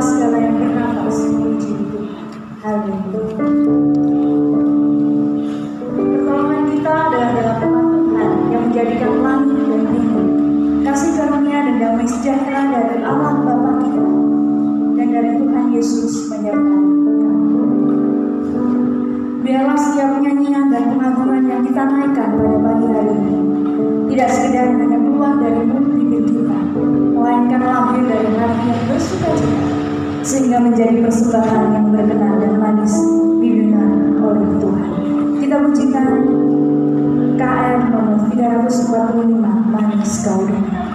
Biarlah segala yang bernafas memuji Tuhan. Haleluya. Pertolongan kita adalah dalam nama Tuhan yang menjadikan langit dan bumi. Kasih karunia dan damai sejahtera dari Allah Bapa kita dan dari Tuhan Yesus menyertai kami. Biarlah setiap nyanyian dan pengagungan yang kita naikkan pada pagi hari ini tidak sekedar hanya keluar dari mulut bibir kita, melainkan lahir dari hati yang bersukacita, sehingga menjadi persembahan yang berkenan dan manis didengar oleh Tuhan. Kita pujikan KM nomor 345, Manis Kau Dengar.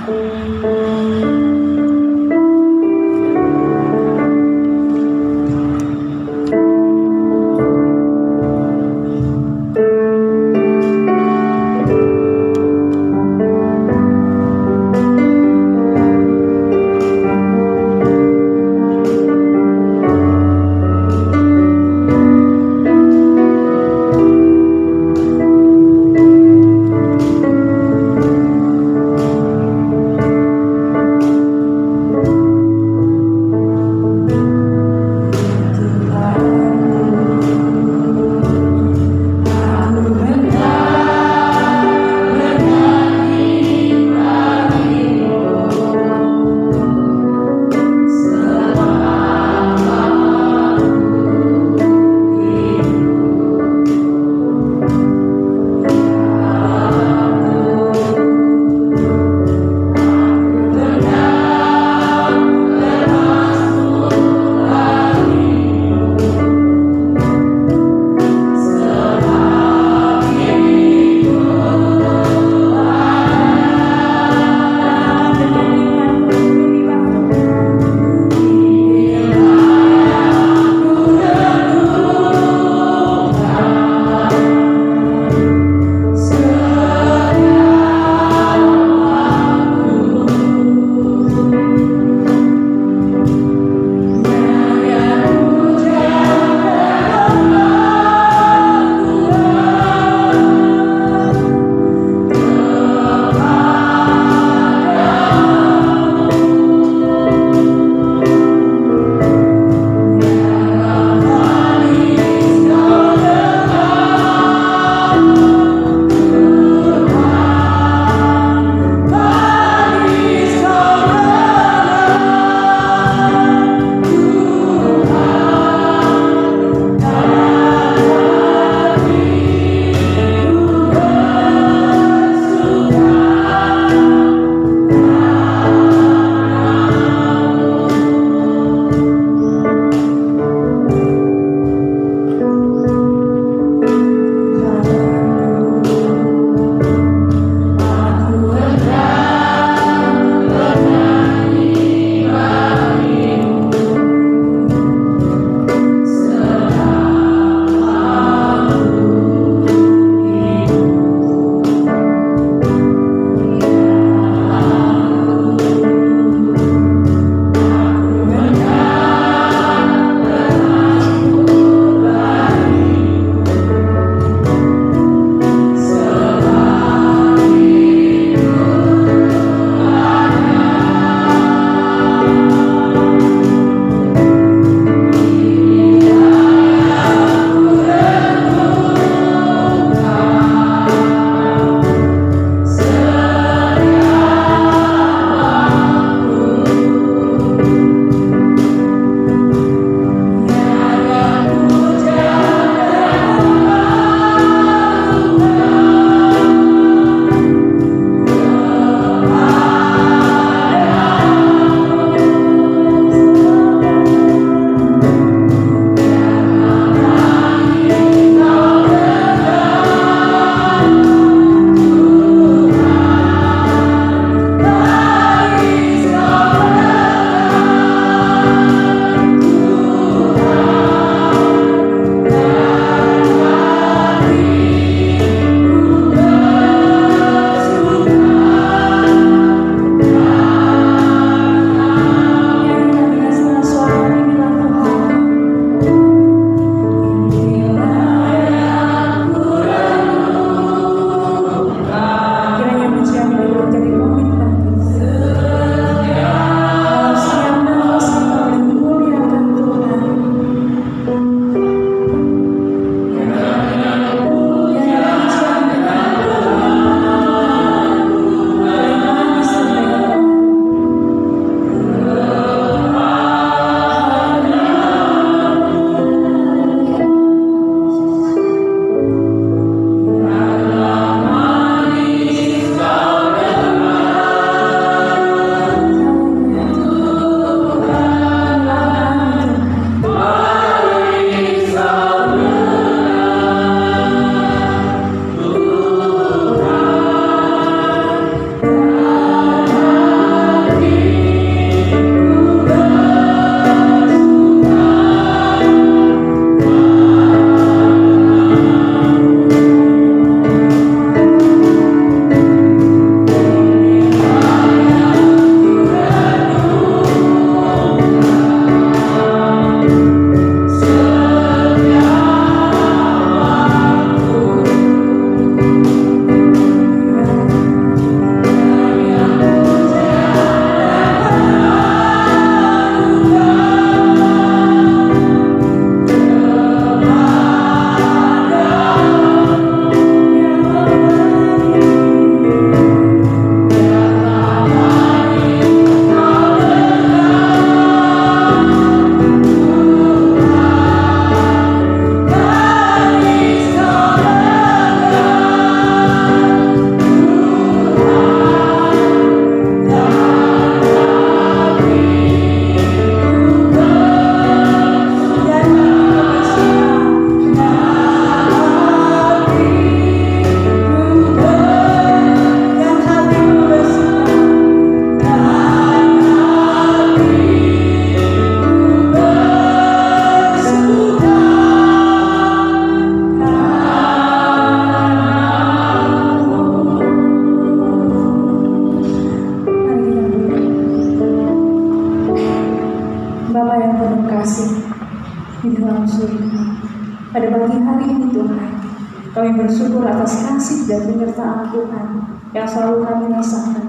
Kami bersyukur atas kasih dan penyertaan Tuhan yang selalu kami rasakan.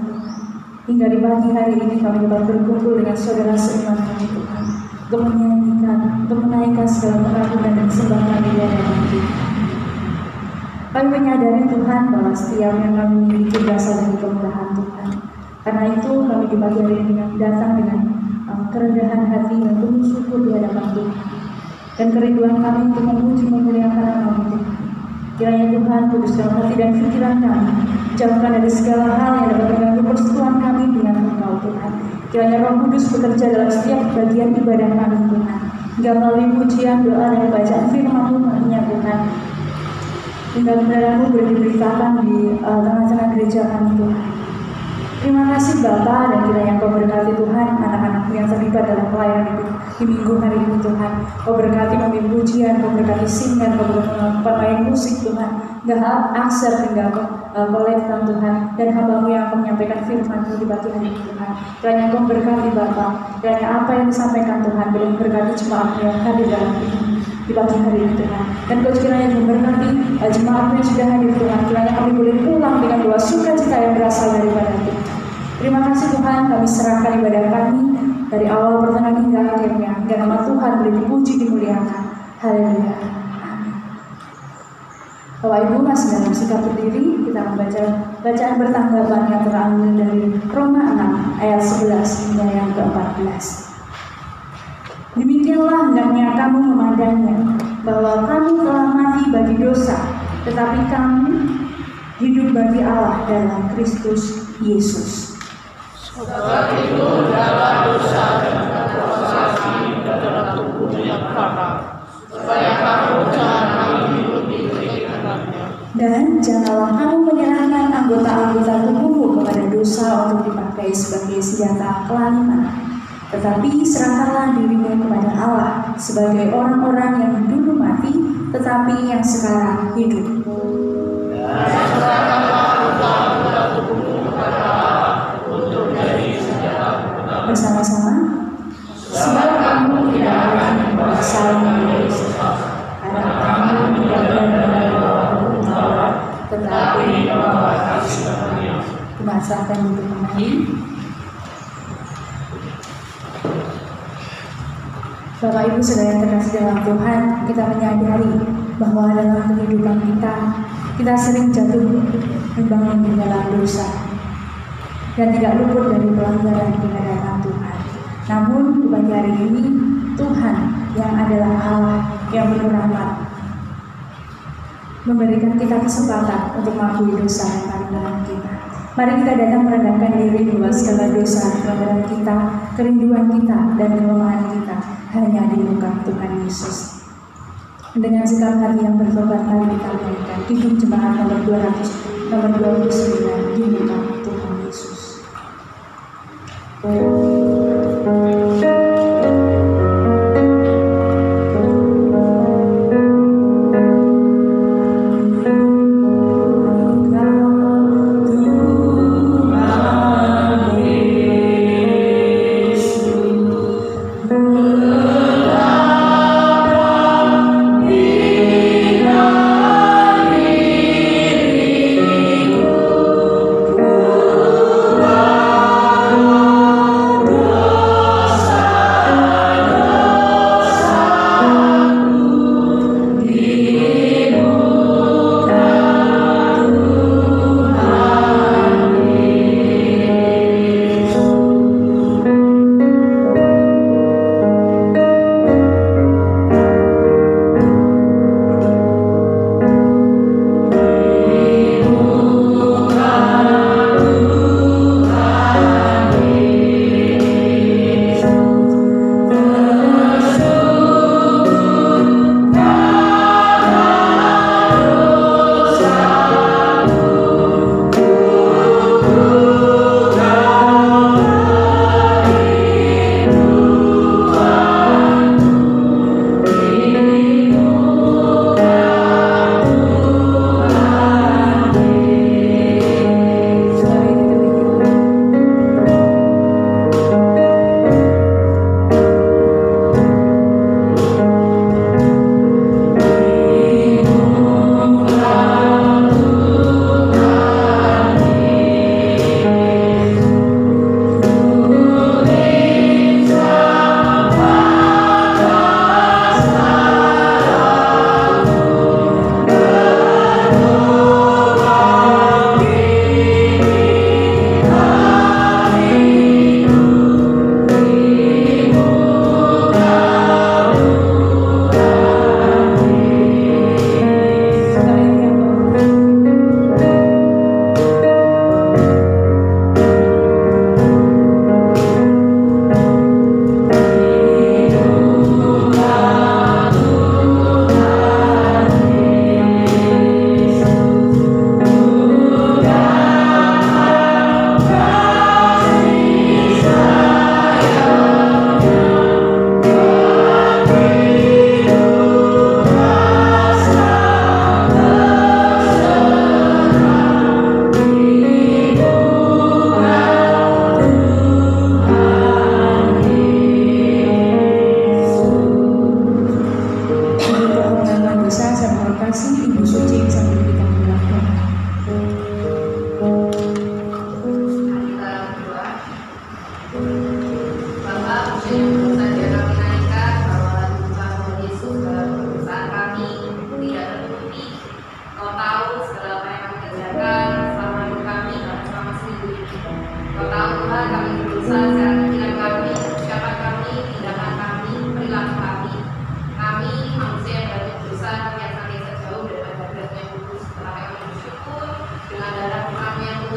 Hingga di pagi hari ini kami dapat berkumpul dengan saudara seiman kami Tuhan, untuk menyanyikan, untuk menaikkan segala pengagungan dan sembah kami di hadapan Tuhan. Kami menyadari Tuhan bahwa setiap yang kami miliki berasal dari kemurahan Tuhan. Karena itu kami di pagi hari ini datang dengan kerendahan hati dan penuh syukur di hadapan Tuhan. Dan kerinduan kami untuk memuji memuliakan nama Tuhan. Kiranya Tuhan kuduskan hati dan pikiran kami, jauhkan dari segala hal yang dapat mengganggu persekutuan kami dengan Engkau Tuhan. Kiranya Roh Kudus bekerja dalam setiap bagian ibadah kami Tuhan, hingga melalui pujian, doa, dan bacaan firman-Mu Tuhan, hingga kebenaran-Mu diberitakan di tengah-tengah gereja kami Tuhan. Terima kasih Bapa, dan kiranya Kau berkati Tuhan anak-anak-Mu yang terlibat dalam pelayanan di minggu hari ini Tuhan. Kau berkati memimpin pujian, Kau berkati singan, Kau berkati pemain musik Tuhan, hingga akser hingga kolektan Tuhan, dan hamba-Mu yang akan menyampaikan firman-Mu di pagi hari ini Tuhan. Kiranya Kau berkati Bapa, kiranya apa yang disampaikan Tuhan boleh berkati jemaat-Mu yang hadir dalam di pagi hari ini Tuhan. Dan Kau kiranya juga berkati jemaat-Mu yang sudah hadir Tuhan. Kiranya kami boleh pulang dengan doa sukacita yang berasal daripada Tuhan. Terima kasih Tuhan, kami serahkan ibadah kami dari awal pertengahan hingga akhirnya, hingga nama Tuhan boleh dipuji, dimuliakan. Haleluya. Amin. Bapak Ibu masih dalam sikap berdiri, kita membaca bacaan bertanggapan yang terambil dari Roma 6 ayat 11 hingga yang ke-14. Demikianlah hendaknya kamu memandangnya, bahwa kamu telah mati bagi dosa, tetapi kamu hidup bagi Allah dalam Kristus Yesus. Sebab itu dalam dosa dan berprestasi dalam tubuhmu yang fana, supaya kamu jangan lagi hidup di keinginannya. Dan janganlah kamu menyerahkan anggota-anggota tubuhmu kepada dosa untuk dipakai sebagai senjata kelaliman, tetapi serahkanlah dirimu kepada Allah sebagai orang-orang yang dulu mati, tetapi yang sekarang hidup. Dan serahkanlah anggota-anggota tubuhmu kepada Allah untuk menjadi senjata bersama-sama. Sebab kamu tidak lagi saling berdosa, karena kamu tidak benar-benar Taurat, tetapi bahwa kasih-Nya. Dimasahkan untuk kembali. Bapak Ibu saudara yang terkasih dalam Tuhan, kita menyadari bahwa dalam kehidupan kita sering jatuh membangun di dalam dosa dan tidak luput dari pelanggaran di hadapan Tuhan. Namun di pagi hari ini Tuhan yang adalah Allah yang penuh rahmat memberikan kita kesempatan untuk mengakui dosa yang ada dalam kita. Mari kita datang merendahkan diri bahwa segala dosa, pelanggaran kita, kerinduan kita, dan kelemahan kita hanya di muka Tuhan Yesus. Dengan sikap hati yang bertobat, mari kita naikkan hidup jemaat nomor 29 di muka Tuhan Yesus.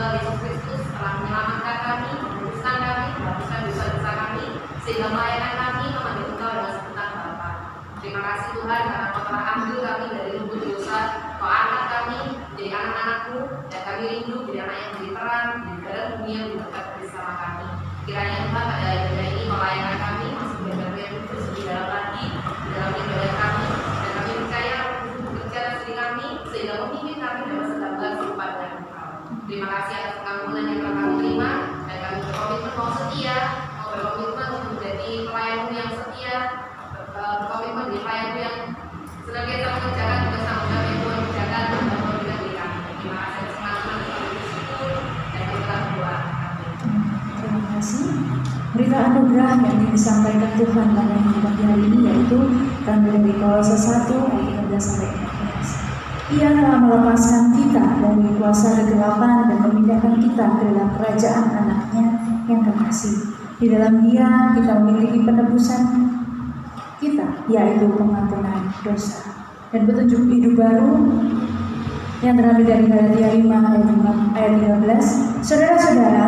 Tuhan Yesus Kristus telah menyelamatkan kami, menebuskan kami, menghapuskan dosa-dosa kami, sehingga melayani kami memanggil Engkau dengan sebutan Bapa. Terima kasih Tuhan karena Kau telah ambil kami dari lubuk dosa, Kau angkat kami menjadi anak-anak-Mu, dan kami rindu menjadi anak yang menjadi terang di negara bumi yang dekat bersama kami. Kiranya Tuhan pada ibadah ini melayani kami, masuk ibadah yang kudus di dalam hati, di dalam ibadah kami, dan kami percaya bekerja atas diri kami, sehingga memimpin kami dalam segala serupa dengan Engkau. Terima kasih atas pengampunan yang telah kami terima, dan kami berkomitmen mau setia, mau berkomitmen untuk menjadi pelayan-Mu yang setia, berkomitmen menjadi pelayan-Mu yang senantiasa mengerjakan tugas tanggung jawab yang Tuhan kerjakan dan Tuhan berikan diri kami. Terima kasih atas pengampunan yang kami bersyukur, dan kami telah berdoa. Terima kasih. Berita anugerah yang disampaikan Tuhan pada pagi hari ini yaitu terambil dari Kolose 1 ayat 13 sampai 14. Ia telah melepaskan kita dari kuasa kegelapan dan memindahkan kita ke dalam kerajaan anaknya yang kekasih. Di dalam Dia kita memiliki penebusan kita, yaitu pengampunan dosa dan petunjuk hidup baru yang terambil dari Galatia 5 ayat 13. Saudara-saudara,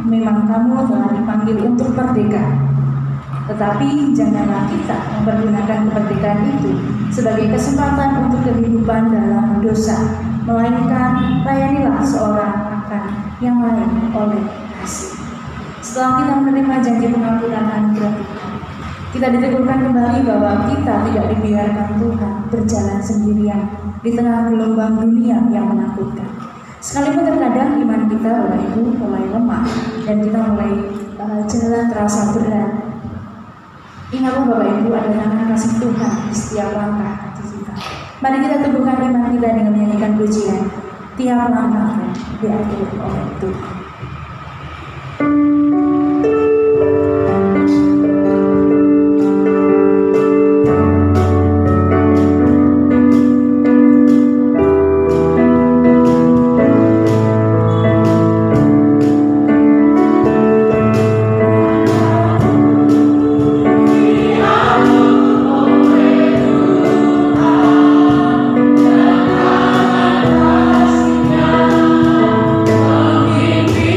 memang kamu telah dipanggil untuk merdeka, tetapi janganlah kita mempergunakan kemerdekaan itu sebagai kesempatan untuk kehidupan dalam dosa, melainkan layanilah seorang akan yang lain oleh kasih. Setelah kita menerima janji pengampunan anugerah Tuhan, kita diteguhkan kembali bahwa kita tidak dibiarkan Tuhan berjalan sendirian di tengah gelombang dunia yang menakutkan. Sekalipun terkadang iman kita, Bapak Ibu, mulai lemah dan kita mulai jalan terasa berat, ingatlah Bapak Ibu ada tangan kasih Tuhan di setiap langkah kaki kita. Mari kita teguhkan iman kita dengan menyanyikan pujian tiap langkah diatur oleh Tuhan. Mimpi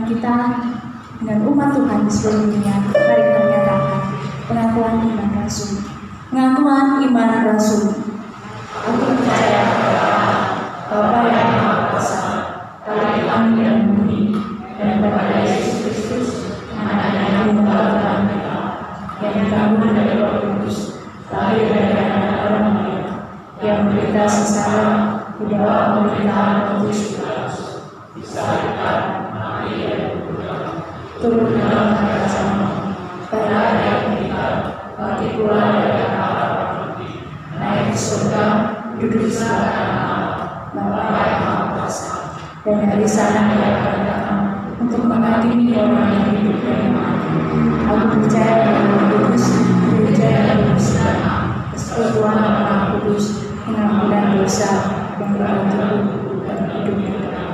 kita dengan umat Tuhan di seluruh dunia. Mari kita menyatakan pengakuan iman rasul. Pengakuan iman rasul. Aku percaya kepada Bapa yang Maha Kuasa, Tuhan yang murni, dan kepada Yesus Kristus, Anak yang tunggal Tuhan kita, yang dikandung dari Roh Kudus, lahir dari anak orang Maria, yang menderita sengsara di bawah pemerintahan Pontius Pilatus, disalibkan, mati dan berkuburkan, turun ke dalam neraka jahanam, pada hari yang ketiga, bangkit pula dari antara orang mati, naik ke surga, duduk di sebelah kanan Allah, Bapa yang Maha Kuasa, dan dari sana Dia akan datang untuk mengadili orang yang hidup dan yang mati. Aku percaya pada Roh Kudus, percaya pada persekutuan, persekutuan yang Maha Kudus, pengampunan dosa, dan berkat tubuh dan hidup yang kekal.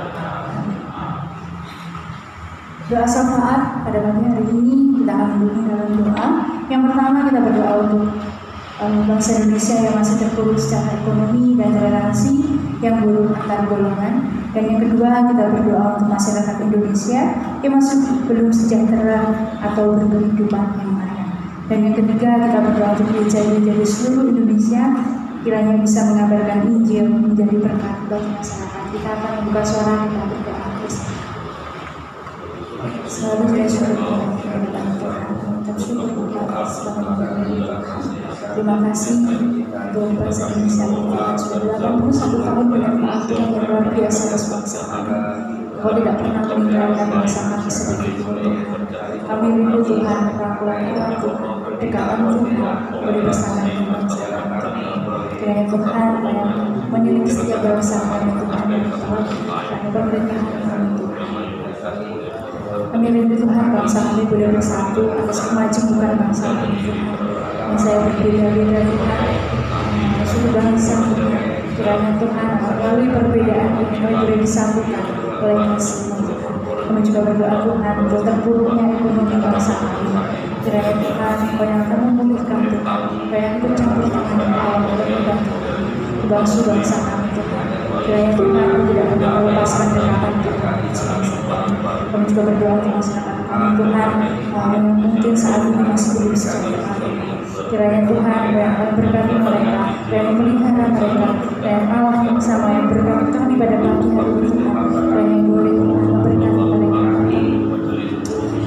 Doa syafaat pada pagi hari ini kita akan mendukung dalam doa. Yang pertama kita berdoa untuk bangsa Indonesia yang masih terpuruk secara ekonomi dan toleransi yang buruk antar golongan. Dan yang kedua kita berdoa untuk masyarakat Indonesia yang masih belum sejahtera atau berkehidupan yang layak. Dan yang ketiga kita berdoa untuk gereja-gereja di seluruh Indonesia kiranya bisa mengabarkan Injil menjadi berkat bagi masyarakat. Kita akan membuka suara kita berdoa. Selalu saya syukur kepada Tuhan, mengucap syukur kepada terima kasih untuk bangsa Indonesia yang sudah 81 tahun dengan keahlian yang luar biasa atas bangsa kami. Kau tidak pernah meninggalkan bangsa kami sedikit pun Tuhan. Kami rindu Tuhan, perlakuan Tuhan, kedekatan Tuhan, boleh bersama dengan bangsa kami. Kiranya Tuhan yang menyeling setiap bangsa kami Tuhan, kiranya pemerintahan kami Tuhan. Kami rindu Tuhan bangsa kami boleh bersatu atas kemajuan bangsa kami Tuhan. Yang saya berbeda-beda Tuhan, suku bangsa Tuhan. Kiranya Tuhan melalui perbedaan ini kami boleh disambutkan oleh kasih Tuhan. Kami juga berdoa Tuhan untuk terpuruknya ekonomi bangsa kami. Kiranya Tuhan Kau yang akan memulihkan Tuhan, Kau yang bercampur tangan Kau untuk membantu bangsa kami Tuhan. Kiranya Tuhan Kau tidak pernah melepaskan dekatan Tuhan. Kami juga berdoa untuk masyarakat kami Tuhan yang mungkin saat ini masih belum sejahtera. Kiranya Tuhan yang akan berkati mereka, yang memelihara mereka, dan Allah yang sama yang berkati kami pada pagi hari ini Tuhan, yang boleh Tuhan memberkati mereka.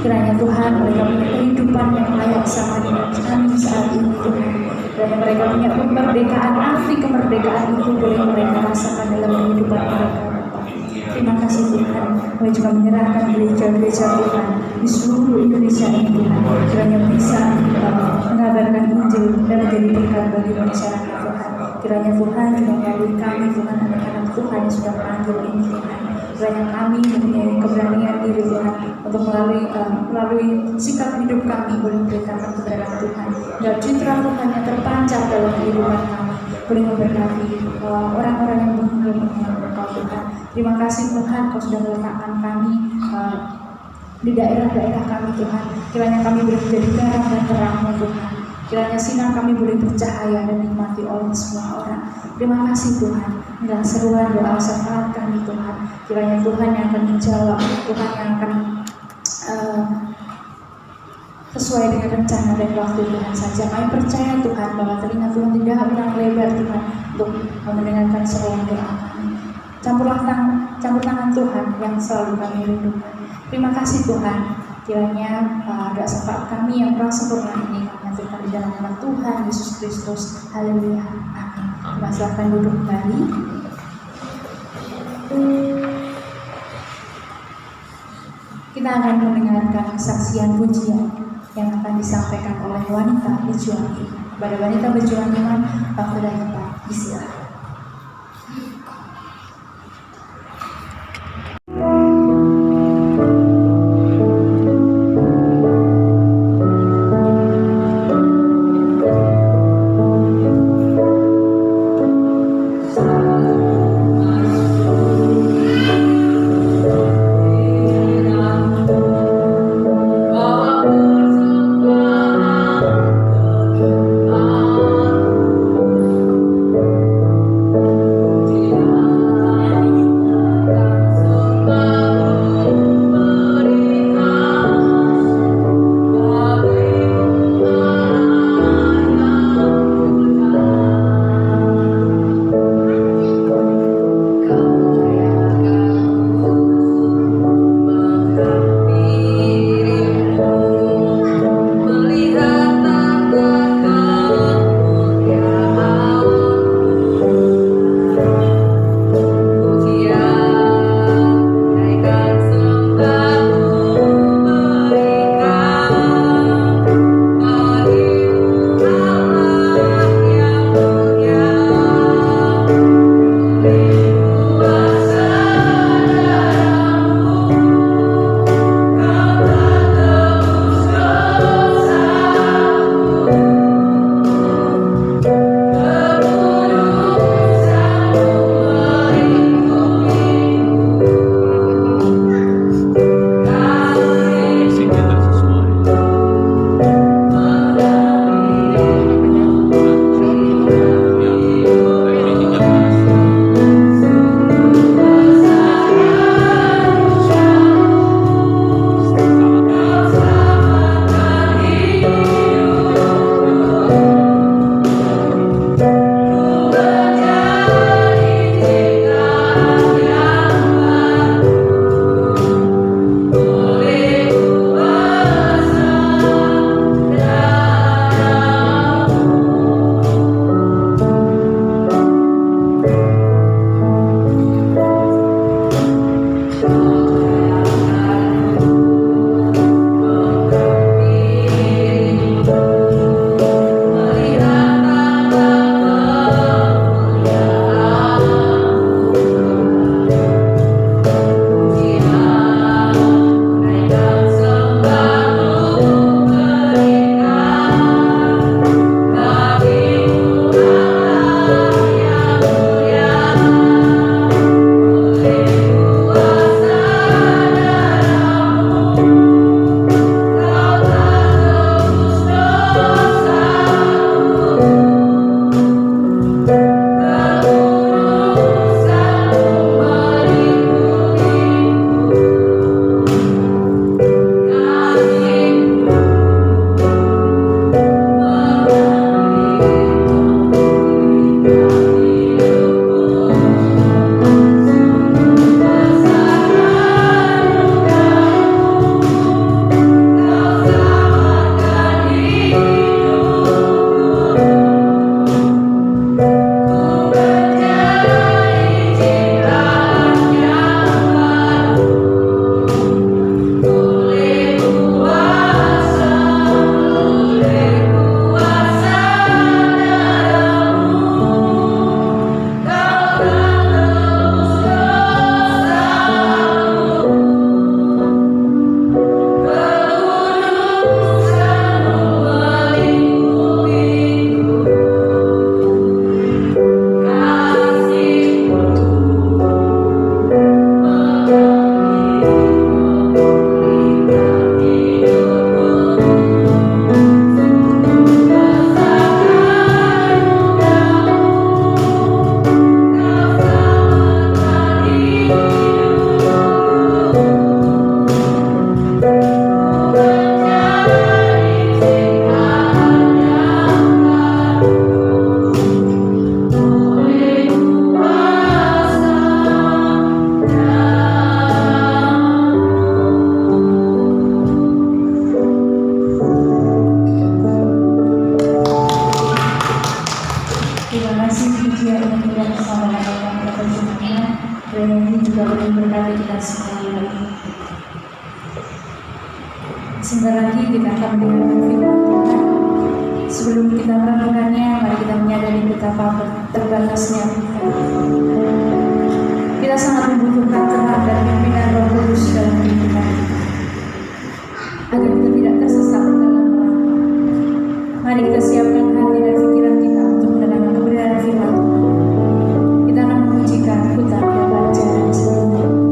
Kiranya Tuhan mereka punya kehidupan yang layak sama dengan kami saat ini Tuhan, dan mereka punya kemerdekaan, arti kemerdekaan itu boleh mereka rasakan dalam kehidupan mereka. Terima kasih Tuhan, kami juga menyerahkan gereja-gereja Tuhan di seluruh Indonesia ini Tuhan, kiranya bisa mengabarkan Injil dan menjadi berkat bagi masyarakat Tuhan. Kiranya Tuhan juga melalui kami Tuhan, anak-anak Tuhan yang sudah panggil ini Tuhan. Kiranya kami mempunyai keberanian diri Tuhan untuk melalui sikap hidup kami boleh memberitakan kebenaran Tuhan. Dan citra Tuhan yang terpancar dalam kehidupan kami boleh memberkati orang-orang yang belum mengenal Engkau Tuhan. Terima kasih Tuhan Kau sudah meletakkan kami di daerah-daerah kami Tuhan. Kiranya kami boleh menjadi garam dan terang Tuhan. Kiranya sinar kami boleh bercahaya dan dinikmati oleh semua orang. Terima kasih Tuhan. Inilah seruan doa syafaat kami Tuhan. Kiranya Tuhan yang akan menjawab, Tuhan yang akan sesuai dengan rencana dan waktu Tuhan saja. Kami percaya Tuhan bahwa telinga Tuhan tidak pernah lebar Tuhan untuk mendengarkan seruan doa kami. Campur tangan Tuhan yang selalu kami rindukan. Terima kasih Tuhan. Kiranya doa syafaat kami yang telah sempurna ini kami haturkan di dalam nama Tuhan Yesus Kristus. Haleluya. Amin. Silahkan duduk kembali. Kita akan mendengarkan kesaksian pujian yang akan disampaikan oleh wanita berjuang iman. Kepada wanita berjuang iman, Pak Fudayita, disilakan. Bapak bersumpah Sebentar lagi kita akan mendengarkan firman Tuhan. Sebelum kita merenungkannya, mari kita menyadari betapa terbatasnya kita. Kita sangat membutuhkan terang dan pimpinan Roh Kudus dalam kehidupan kita, agar kita tidak tersesat dalam langkah. Mari kita siapkan hati dan pikiran kita untuk mendengarkan kebenaran firman Tuhan. Kita akan memujikan putar dan baca dan selanjutnya.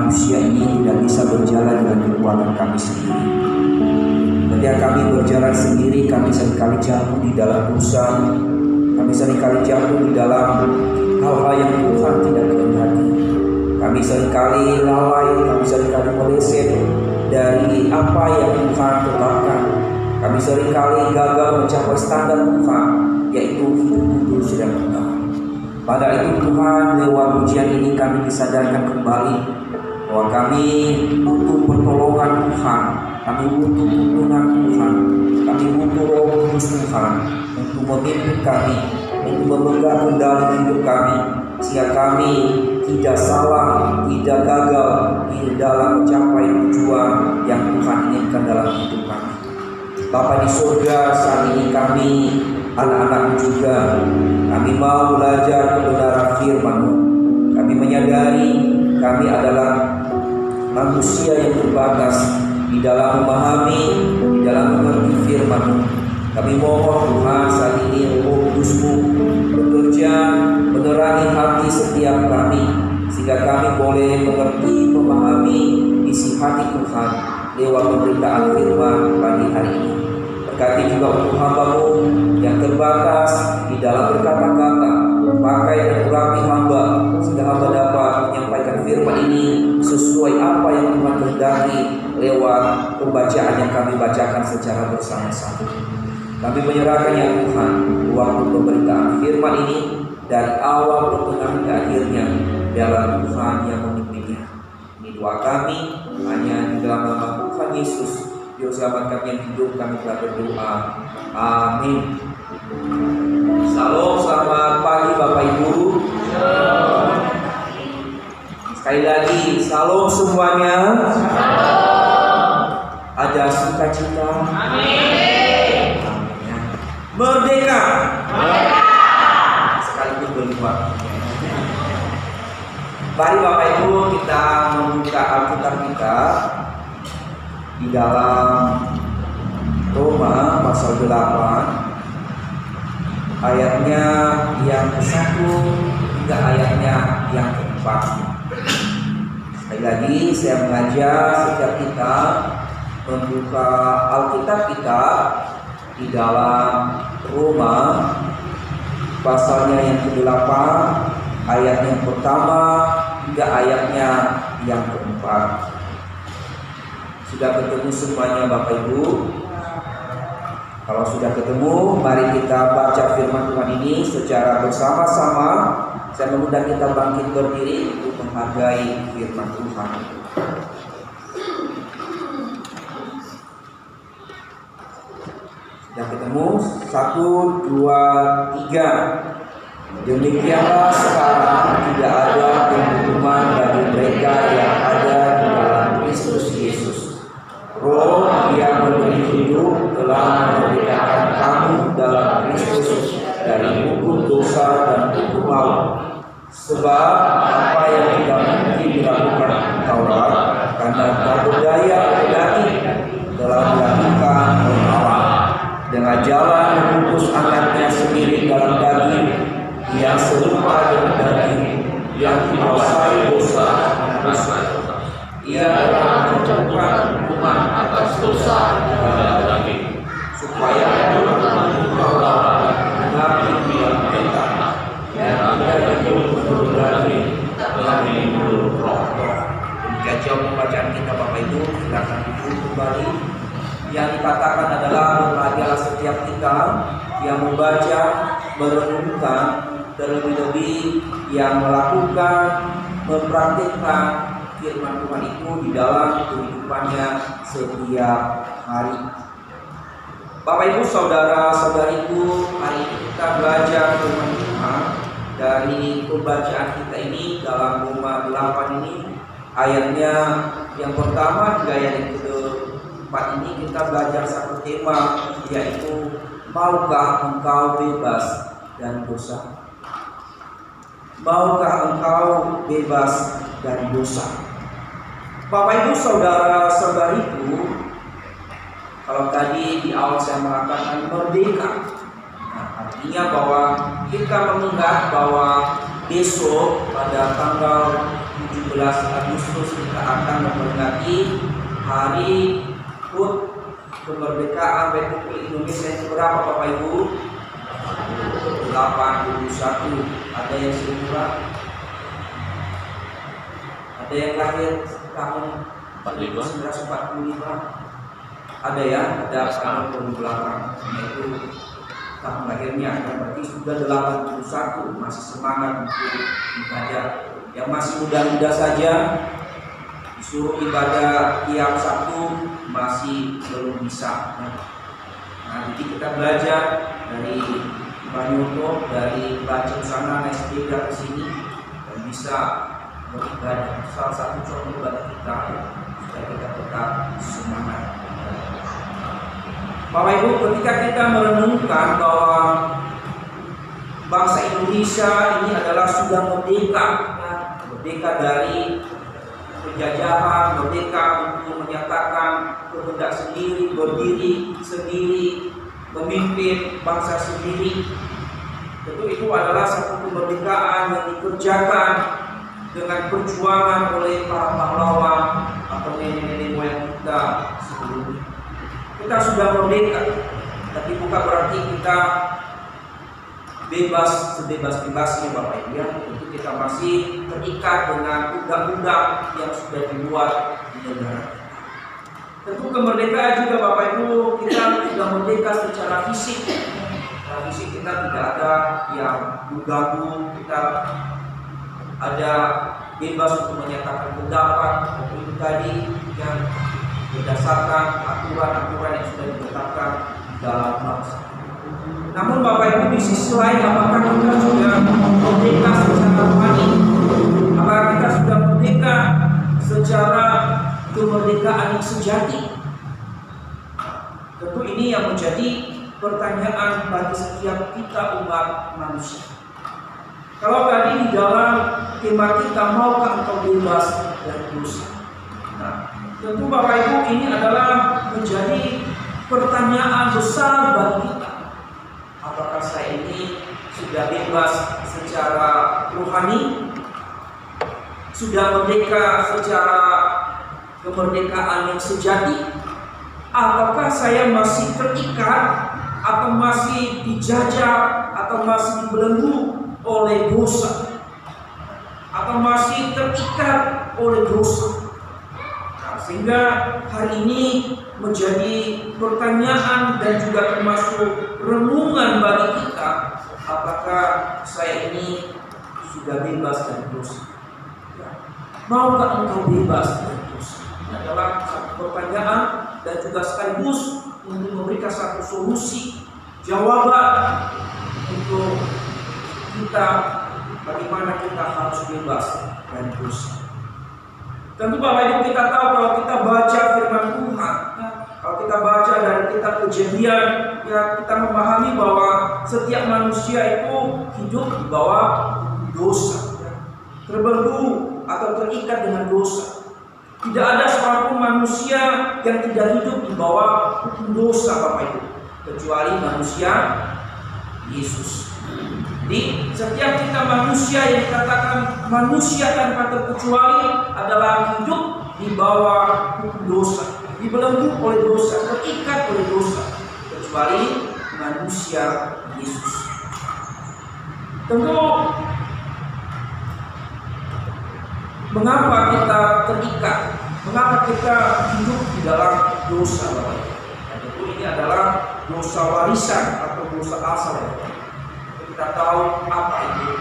manusia ini tidak bisa berjalan dengan kekuatan kami sendiri. Ketika kami berjalan sendiri, kami seringkali jatuh di dalam dosa, kami seringkali jatuh di dalam hal-hal yang Tuhan tidak kehendaki. Kami seringkali lalai, kami seringkali meleset dari apa yang Tuhan tetapkan. Kami seringkali gagal mencapai standar Tuhan, yaitu hidup kudus dan benar. Pada itu Tuhan, lewat ujian ini kami disadarkan kembali bahwa kami butuh pertolongan Tuhan, kami butuh tuntunan Tuhan, kami butuh Roh Kudus Tuhan untuk memimpin kami, untuk memegang kendali hidup kami, sehingga kami tidak salah, tidak gagal di dalam mencapai tujuan yang Tuhan inginkan dalam hidup kami. Bapa di surga, saat ini kami anak-anak juga, kami mau belajar kebenaran firman-Mu. Kami menyadari kami adalah manusia yang terbatas di dalam memahami, di dalam mengerti firman-Mu. Kami mohon Tuhan saat ini Roh Kudus-Mu bekerja menerangi hati setiap kami, sehingga kami boleh mengerti, memahami isi isi hati Tuhan lewat pemberitaan firman pagi hari ini. Berkati juga untuk hamba-Mu yang terbatas di dalam berkata-kata, pakai dan urapi hamba sehingga hamba dapat menyampaikan firman ini sesuai apa yang Tuhan kehendaki lewat pembacaan yang kami bacakan secara bersama-sama. Kami menyerahkan ya Tuhan waktu pemberitaan firman ini dari awal pertengahan hingga akhirnya dalam Tuhan yang memimpinnya. Ini doa kami hanya di dalam nama Tuhan Yesus, Juru Selamat kami yang hidup, kami telah berdoa. Amin. Salam, selamat pagi Bapak Ibu. Sekali lagi, salam semuanya. Ada sukacita. Amin. Merdeka. Sekalipun berlipat. Mari Bapak Ibu kita membuka Alkitab kita di dalam Roma pasal 8 ayatnya yang ke-1 hingga ayatnya yang ke-4. Sekali lagi saya mengajak setiap kita membuka Alkitab kita di dalam Roma pasalnya yang ke-8 ayat yang pertama hingga ayatnya yang ke-4. Sudah ketemu semuanya Bapak Ibu? Kalau sudah ketemu, mari kita baca firman Tuhan ini secara bersama-sama. Saya mengundang kita bangkit berdiri untuk menghargai firman Tuhan. Sudah ketemu? 1, 2, 3. Demikianlah sekarang tidak ada penghukuman bagi mereka yang ada di dalam Kristus Yesus. Roh yang memberi hidup telah memerdekakan kamu dalam Kristus dari hukum dosa dan hukum maut. Sebab apa yang tidak mungkin dilakukan Taurat karena tak berdaya kendati telah dilakukan oleh Allah dengan jalan mengutus anaknya sendiri dalam daging yang serupa dengan daging yang dikuasai dosa. Ia telah menjatuhkan hukuman atas dosa dalam daging supaya engkau mengerti biar kita yang tidak hidup menurut daging tetapi menurut roh. Demikian jauh pembacaan kita Bapak Ibu, silakan duduk kembali. Yang dikatakan adalah berbahagialah setiap kita yang membaca, merenungkan, terlebih-lebih yang melakukan, mempraktikkan firman Tuhan itu di dalam kehidupannya setiap hari. Bapak Ibu, saudara-saudariku, hari ini kita belajar firman Tuhan dari pembacaan kita ini dalam Roma 8 ini. Ayatnya yang pertama hingga ayat yang ke-4 ini kita belajar satu tema, yaitu maukah engkau bebas dari dosa? Maukah engkau bebas dari dosa? Bapak Ibu, saudara-saudariku, kalau tadi di awal saya mengatakan merdeka, artinya bahwa kita mengingat bahwa besok pada tanggal 17 Agustus kita akan memperingati hari HUT kemerdekaan Republik Indonesia yang berapa Bapak Ibu? 81. Ada yang seumuran? Ada yang lahir tahun 1945? Ada ya? Ada tahun belakang, yaitu tahun lahirnya. Berarti sudah 81, masih semangat untuk ibadah. Yang masih muda-muda saja disuruh ibadah tiap Sabtu masih belum bisa. Nah, jadi kita belajar dari Banyuto, dari Bacem sana naik sepeda ke sini dan bisa beribadah. Salah satu contoh ibadah kita supaya kita tetap semangat. Bapak Ibu, ketika kita merenungkan bahwa bangsa Indonesia ini adalah sudah merdeka, ya, merdeka dari penjajahan, merdeka untuk menyatakan kehendak sendiri, berdiri sendiri, memimpin bangsa sendiri. Tentu itu adalah satu kemerdekaan yang dikerjakan dengan perjuangan oleh para pahlawan atau atau nenek-nenek moyang kita sebelumnya. Kita sudah merdeka, tapi bukan berarti kita bebas sebebas-bebasnya Bapak Ibu ya. Tentu kita masih terikat dengan undang-undang yang sudah dibuat di negara. Tentu kemerdekaan juga Bapak Ibu, kita sudah merdeka secara fisik. Secara fisik kita tidak ada yang mengganggu, kita ada bebas untuk menyatakan pendapat, itu tadi yang berdasarkan aturan-aturan yang sudah ditetapkan dalam bangsa. Namun Bapak Ibu, di sisi lain, apakah kita sudah merdeka secara rohani? Apakah kita sudah merdeka secara kemerdekaan yang sejati? Tentu ini yang menjadi pertanyaan bagi setiap kita umat manusia. Kalau tadi di dalam tema kita, maukah engkau bebas dari dosa? Nah, tentu Bapak Ibu, ini adalah menjadi pertanyaan besar bagi kita. Apakah saya ini sudah bebas secara rohani? Sudah merdeka secara kemerdekaan yang sejati? Ataukah saya masih terikat, atau masih dijajah, atau masih dibelenggu oleh dosa, atau masih terikat oleh dosa? Nah, sehingga hari ini menjadi pertanyaan dan juga termasuk renungan bagi kita, apakah saya ini sudah bebas dari dosa? Ya. Maukah engkau bebas dari dosa? Ini adalah satu pertanyaan dan juga sekaligus untuk memberikan satu solusi, jawaban untuk kita bagaimana kita harus bebas dari dosa. Tentu Bapak Ibu, kita tahu kalau kita baca firman Tuhan, ya, kalau kita baca dari kitab Kejadian, ya, kita memahami bahwa setiap manusia itu hidup di bawah dosa, ya, terbelenggu atau terikat dengan dosa. Tidak ada seorang manusia yang tidak hidup di bawah hukum dosa Bapak Ibu, kecuali manusia Yesus. Jadi setiap kita manusia yang dikatakan manusia tanpa terkecuali adalah hidup di bawah hukum dosa, dibelenggu oleh dosa, terikat oleh dosa, kecuali manusia Yesus. Tentu mengapa kita terikat, mengapa kita hidup di dalam dosa Bapak Ibu? Tentu ini adalah dosa warisan atau dosa asal. Kita tahu apa itu?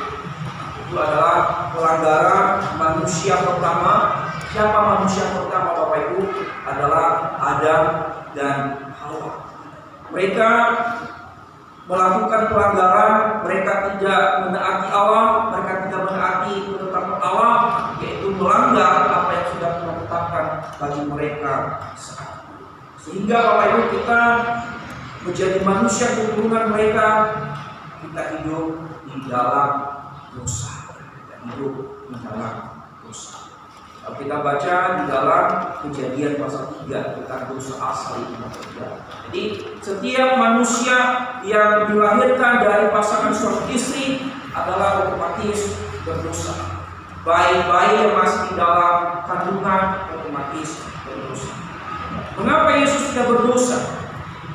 Itu adalah pelanggaran manusia pertama. Siapa manusia pertama Bapak Ibu? Adalah Adam dan Hawa. Mereka melakukan pelanggaran, mereka tidak menaati Allah, mereka tidak menaati ketetapan Allah, yaitu melanggar apa yang sudah Tuhan tetapkan bagi mereka saat itu. Sehingga Bapak Ibu, kita menjadi manusia keturunan mereka, kita hidup di dalam dosa. Kita hidup di dalam dosa. Kalau kita baca di dalam Kejadian pasal 3 tentang dosa asal itu. Jadi setiap manusia yang dilahirkan dari pasangan suami istri adalah otomatis berdosa. Bayi-bayi yang masih di dalam kandungan otomatis berdosa. Mengapa Yesus tidak berdosa?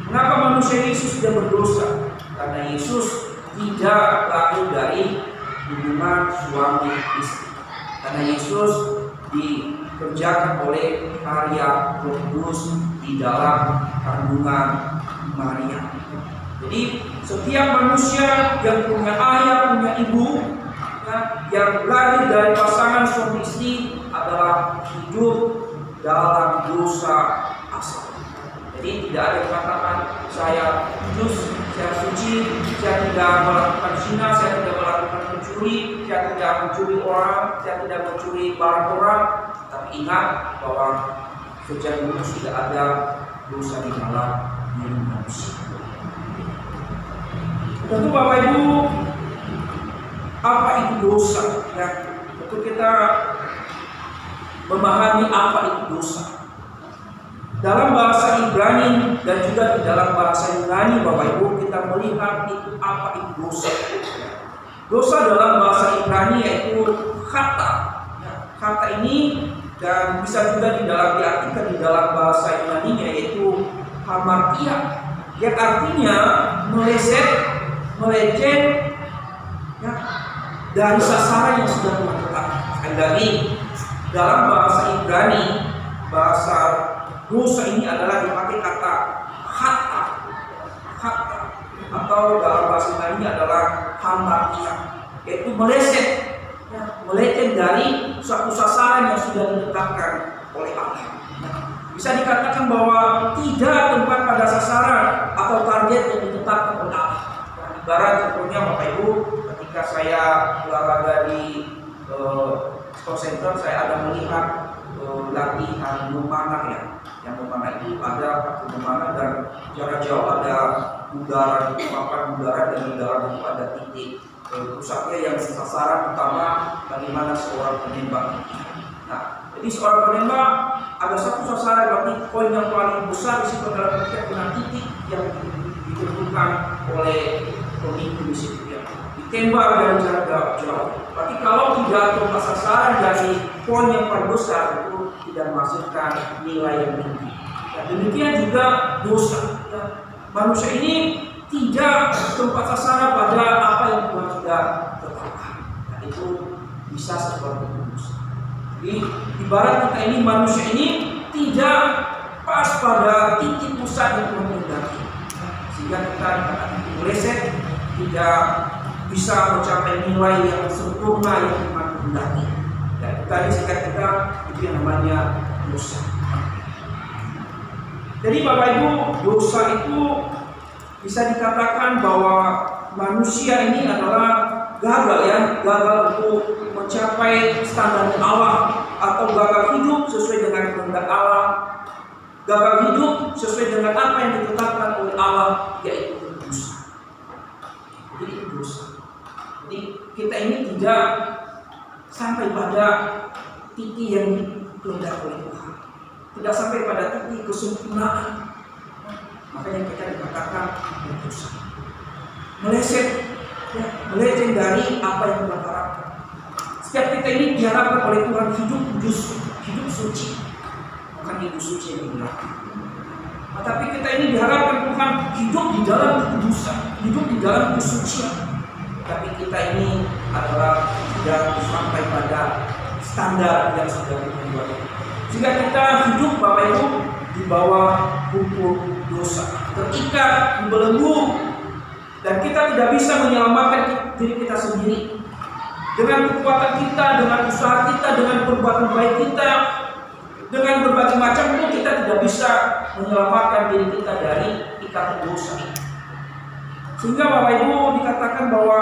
Mengapa manusia Yesus tidak berdosa? Karena Yesus tidak lahir dari hubungan suami istri. Karena Yesus dikerjakan oleh karya Roh Kudus di dalam kandungan Maria. Jadi setiap manusia yang punya ayah, punya ibu, ya, yang lahir dari pasangan suami istri adalah hidup dalam dosa asal. Jadi tidak ada katakan saya kudus, saya suci, saya tidak melakukan zina, saya tidak melakukan mencuri, saya tidak mencuri orang, saya tidak mencuri barang orang. Tapi ingat bahwa sejak dulu tidak ada dosa di dalam diri manusia. Tentu Bapak Ibu, apa itu dosa? Ya, tentu kita memahami apa itu dosa. Dalam bahasa Ibrani dan juga di dalam bahasa Yunani, Bapak Ibu, kita melihat itu apa itu dosa. Dosa dalam bahasa Ibrani yaitu kata. Kata ini dan bisa juga diartikan di dalam bahasa Yunani yaitu hamartia, yang artinya melenceng ya, dari sasaran yang sudah Tuhan tetapkan. Sekali lagi, dalam bahasa Ibrani, bahasa dosa ini adalah dipakai kata hata, atau dalam bahasa Yunani adalah hamartia, yaitu melenceng dari suatu sasaran yang sudah ditetapkan oleh Allah. Bisa dikatakan bahwa tidak tempat pada sasaran atau target yang ditetapkan oleh Allah. Ibarat contohnya Bapak Ibu, ketika saya olahraga di sport center, saya ada melihat latihan memanah ya. Yang memanah itu ada memanah dan jarak jauh ada udara, papan udara, dan udara itu ada titik pusatnya yang sasaran utama bagaimana seorang penembak. Nah, jadi seorang penembak ada satu sasaran, berarti poin yang paling besar di situ adalah ketika titik yang ditentukan oleh pemimpin di situ ya. Ditembak dari jarak jauh. Berarti kalau tidak tempat sasaran dari poin yang paling besar itu tidak menghasilkan nilai yang tinggi. Dan demikian juga dosa. Ya. Manusia ini tidak tempat sasaran pada apa yang Tuhan sudah tetapkan. Nah, itu bisa seperti dosa. Jadi ibarat kita ini, manusia ini tidak pas pada titik pusat yang Tuhan kehendaki, sehingga kita meleset, tidak bisa mencapai nilai yang sempurna yang Tuhan kehendaki. Dan tadi sikap kita itu yang namanya dosa. Jadi Bapak Ibu, dosa itu bisa dikatakan bahwa manusia ini adalah gagal untuk mencapai standar Allah, atau gagal hidup sesuai dengan kehendak Allah, gagal hidup sesuai dengan apa yang ditetapkan oleh Allah, yaitu dosa. Jadi itu dosa. Jadi kita ini tidak sampai pada titik yang dikehendaki oleh Tuhan, tidak sampai pada titik kesempurnaan. Makanya kita dikatakan dosa, melenceng dari apa yang Tuhan harapkan. Setiap kita ini diharapkan oleh Tuhan hidup kudus, hidup suci, bukan hidup suci yang benar. Tetapi kita ini diharapkan Tuhan hidup di dalam kekudusan, hidup di dalam kesucian. Tapi kita ini adalah tidak sampai pada standar yang sudah dibuat. Jika kita hidup Bapak Ibu di bawah hukum dosa, terikat, dibelenggu, dan kita tidak bisa menyelamatkan diri kita sendiri dengan kekuatan kita, dengan usaha kita, dengan perbuatan baik kita, dengan berbagai macam itu kita tidak bisa menyelamatkan diri kita dari ikatan dosa. Sehingga Bapak Ibu dikatakan bahwa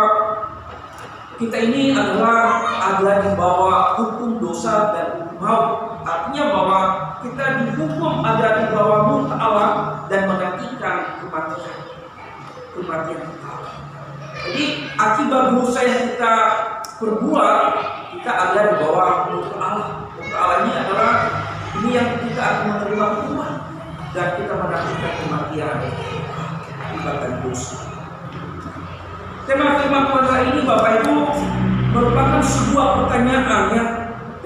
kita ini adalah ada di bawah hukum dosa dan hukum maut. Artinya bahwa kita dihukum ada di bawah murka Allah dan menantikan kematian kita. Jadi akibat dosa yang kita perbuat, kita ada di bawah murka Allah. Murka Allah ini adalah ini yang kita akan menerima hukuman dan kita menantikan kematian akibat dosa. Tema firman Tuhan hari ini Bapak Ibu merupakan sebuah pertanyaan ya,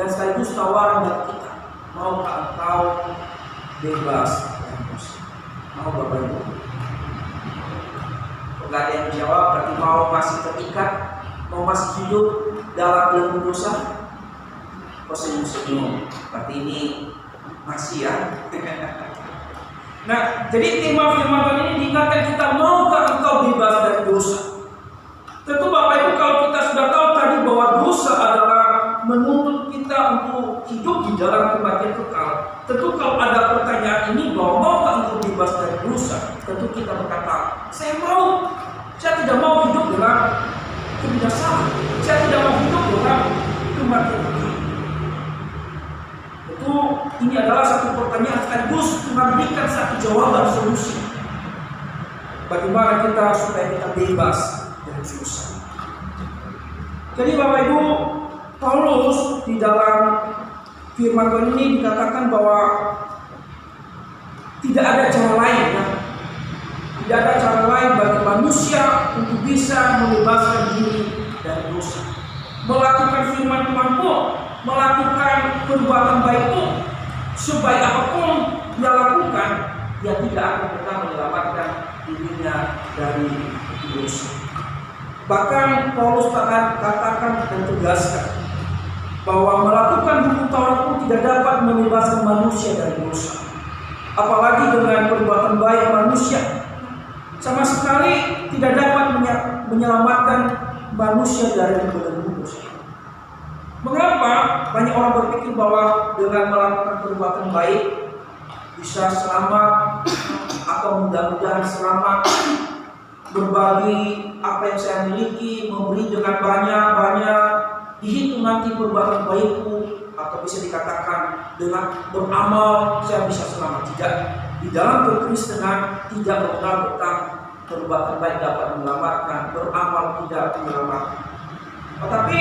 dan sekaligus tawaran bagi kita. Maukah engkau bebas dari dosa? Mau Bapak Ibu? Kalau ada yang jawab berarti mau masih terikat, mau masih hidup dalam belenggu dosa. Kok senyum-senyum? Berarti ini masih ya. Nah, jadi tema firman Tuhan ini diingatkan kita, maukah engkau bebas dari dosa? Tentu Bapak Ibu, kalau kita sudah tahu tadi bahwa dosa adalah menuntut kita untuk hidup di dalam kematian kekal. Tentu kalau ada pertanyaan ini bahwa maukah engkau bebas dari dosa, tentu kita berkata, saya mau. Saya tidak mau hidup dalam kebinasaan. Saya tidak mau hidup dalam kematian kekal. Tentu ini adalah satu pertanyaan sekaligus memberikan satu jawaban solusi. Bagaimana kita supaya kita bebas dari dosa. Jadi Bapak Ibu, Paulus di dalam firman Tuhan ini dikatakan bahwa tidak ada cara lain ya. Tidak ada cara lain bagi manusia untuk bisa membebaskan diri dari dosa. Melakukan firman Tuhan pun melakukan perbuatan baik itu, sebaik apapun dia lakukan, dia tidak akan pernah menyelamatkan dirinya dari dosa. Bahkan Paulus katakan dan tegaskan bahwa melakukan hukum Taurat pun tidak dapat membebaskan manusia dari dosa. Apalagi dengan perbuatan baik manusia, sama sekali tidak dapat menyelamatkan manusia dari belenggu dosa. Mengapa banyak orang berpikir bahwa dengan melakukan perbuatan baik bisa selamat atau mudah-mudahan selamat, berbagi apa yang saya miliki, memberi dengan banyak-banyak, dihitung nanti perbuatan baikku, atau bisa dikatakan dengan beramal saya bisa selamat. Tidak, di dalam kekristenan tidak mengenal tentang perbuatan baik dapat menyelamatkan, beramal tidak menyelamatkan. Tetapi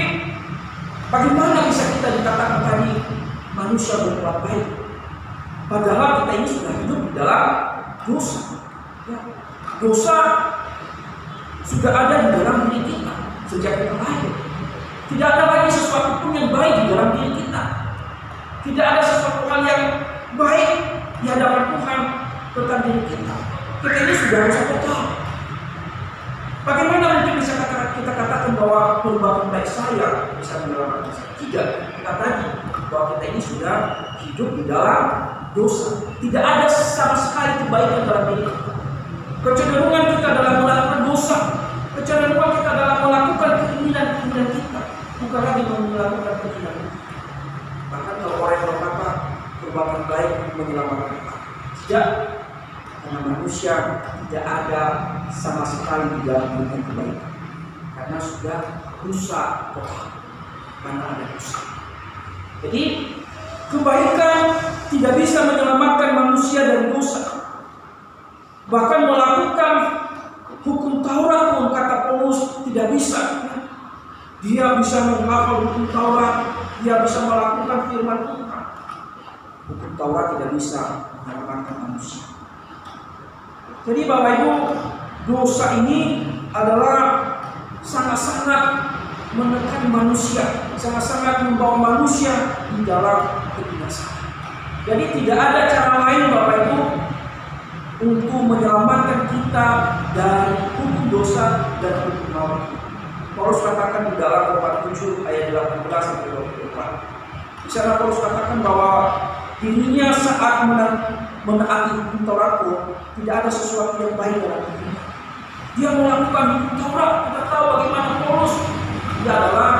bagaimana bisa kita dikatakan tadi manusia berbuat baik, padahal kita ini sudah hidup di dalam dosa. Dosa sudah ada di dalam diri kita sejak kita lahir. Tidak ada lagi sesuatu pun yang baik di dalam diri kita. Tidak ada sesuatu hal yang baik di hadapan Tuhan tentang diri kita. Kita ini sudah rusak total. Bagaimana mungkin bisa kita katakan bahwa perbuatan baik saya bisa menyelamatkan saya? Tidak. Kita tadi bahwa kita ini sudah hidup di dalam dosa. Tidak ada sama sekali kebaikan dalam diri kita. Kecenderungan kita dalam melakukan dosa, kecenderungan kita dalam melakukan keinginan-keinginan kita, bukan lagi melakukan keinginan. Bahkan kalau orang berkata perbuatan baik menyelamatkan kita, tidak, karena manusia tidak ada sama sekali di dalam dunia kebaikan, karena sudah rusak total, karena ada dosa. Jadi kebaikan tidak bisa menyelamatkan manusia dari dosa. Bahkan melakukan hukum Taurat pun kata Paulus tidak bisa. Dia bisa menghafal hukum Taurat, dia bisa melakukan firman Tuhan. Hukum Taurat tidak bisa menyelamatkan manusia. Jadi Bapak Ibu, dosa ini adalah sangat-sangat menekan manusia, sangat-sangat membawa manusia di dalam kebinasaan. Jadi tidak ada cara lain Bapak Ibu untuk menyelamatkan kita dari hukum dosa dan hukum maut. Paulus katakan di dalam Roma 7 ayat 18 sampai 24. Di sana Paulus katakan bahwa dirinya saat menaati hukum Taurat pun tidak ada sesuatu yang baik dalam dirinya. Dia melakukan hukum Taurat. Kita tahu bagaimana Paulus, dia adalah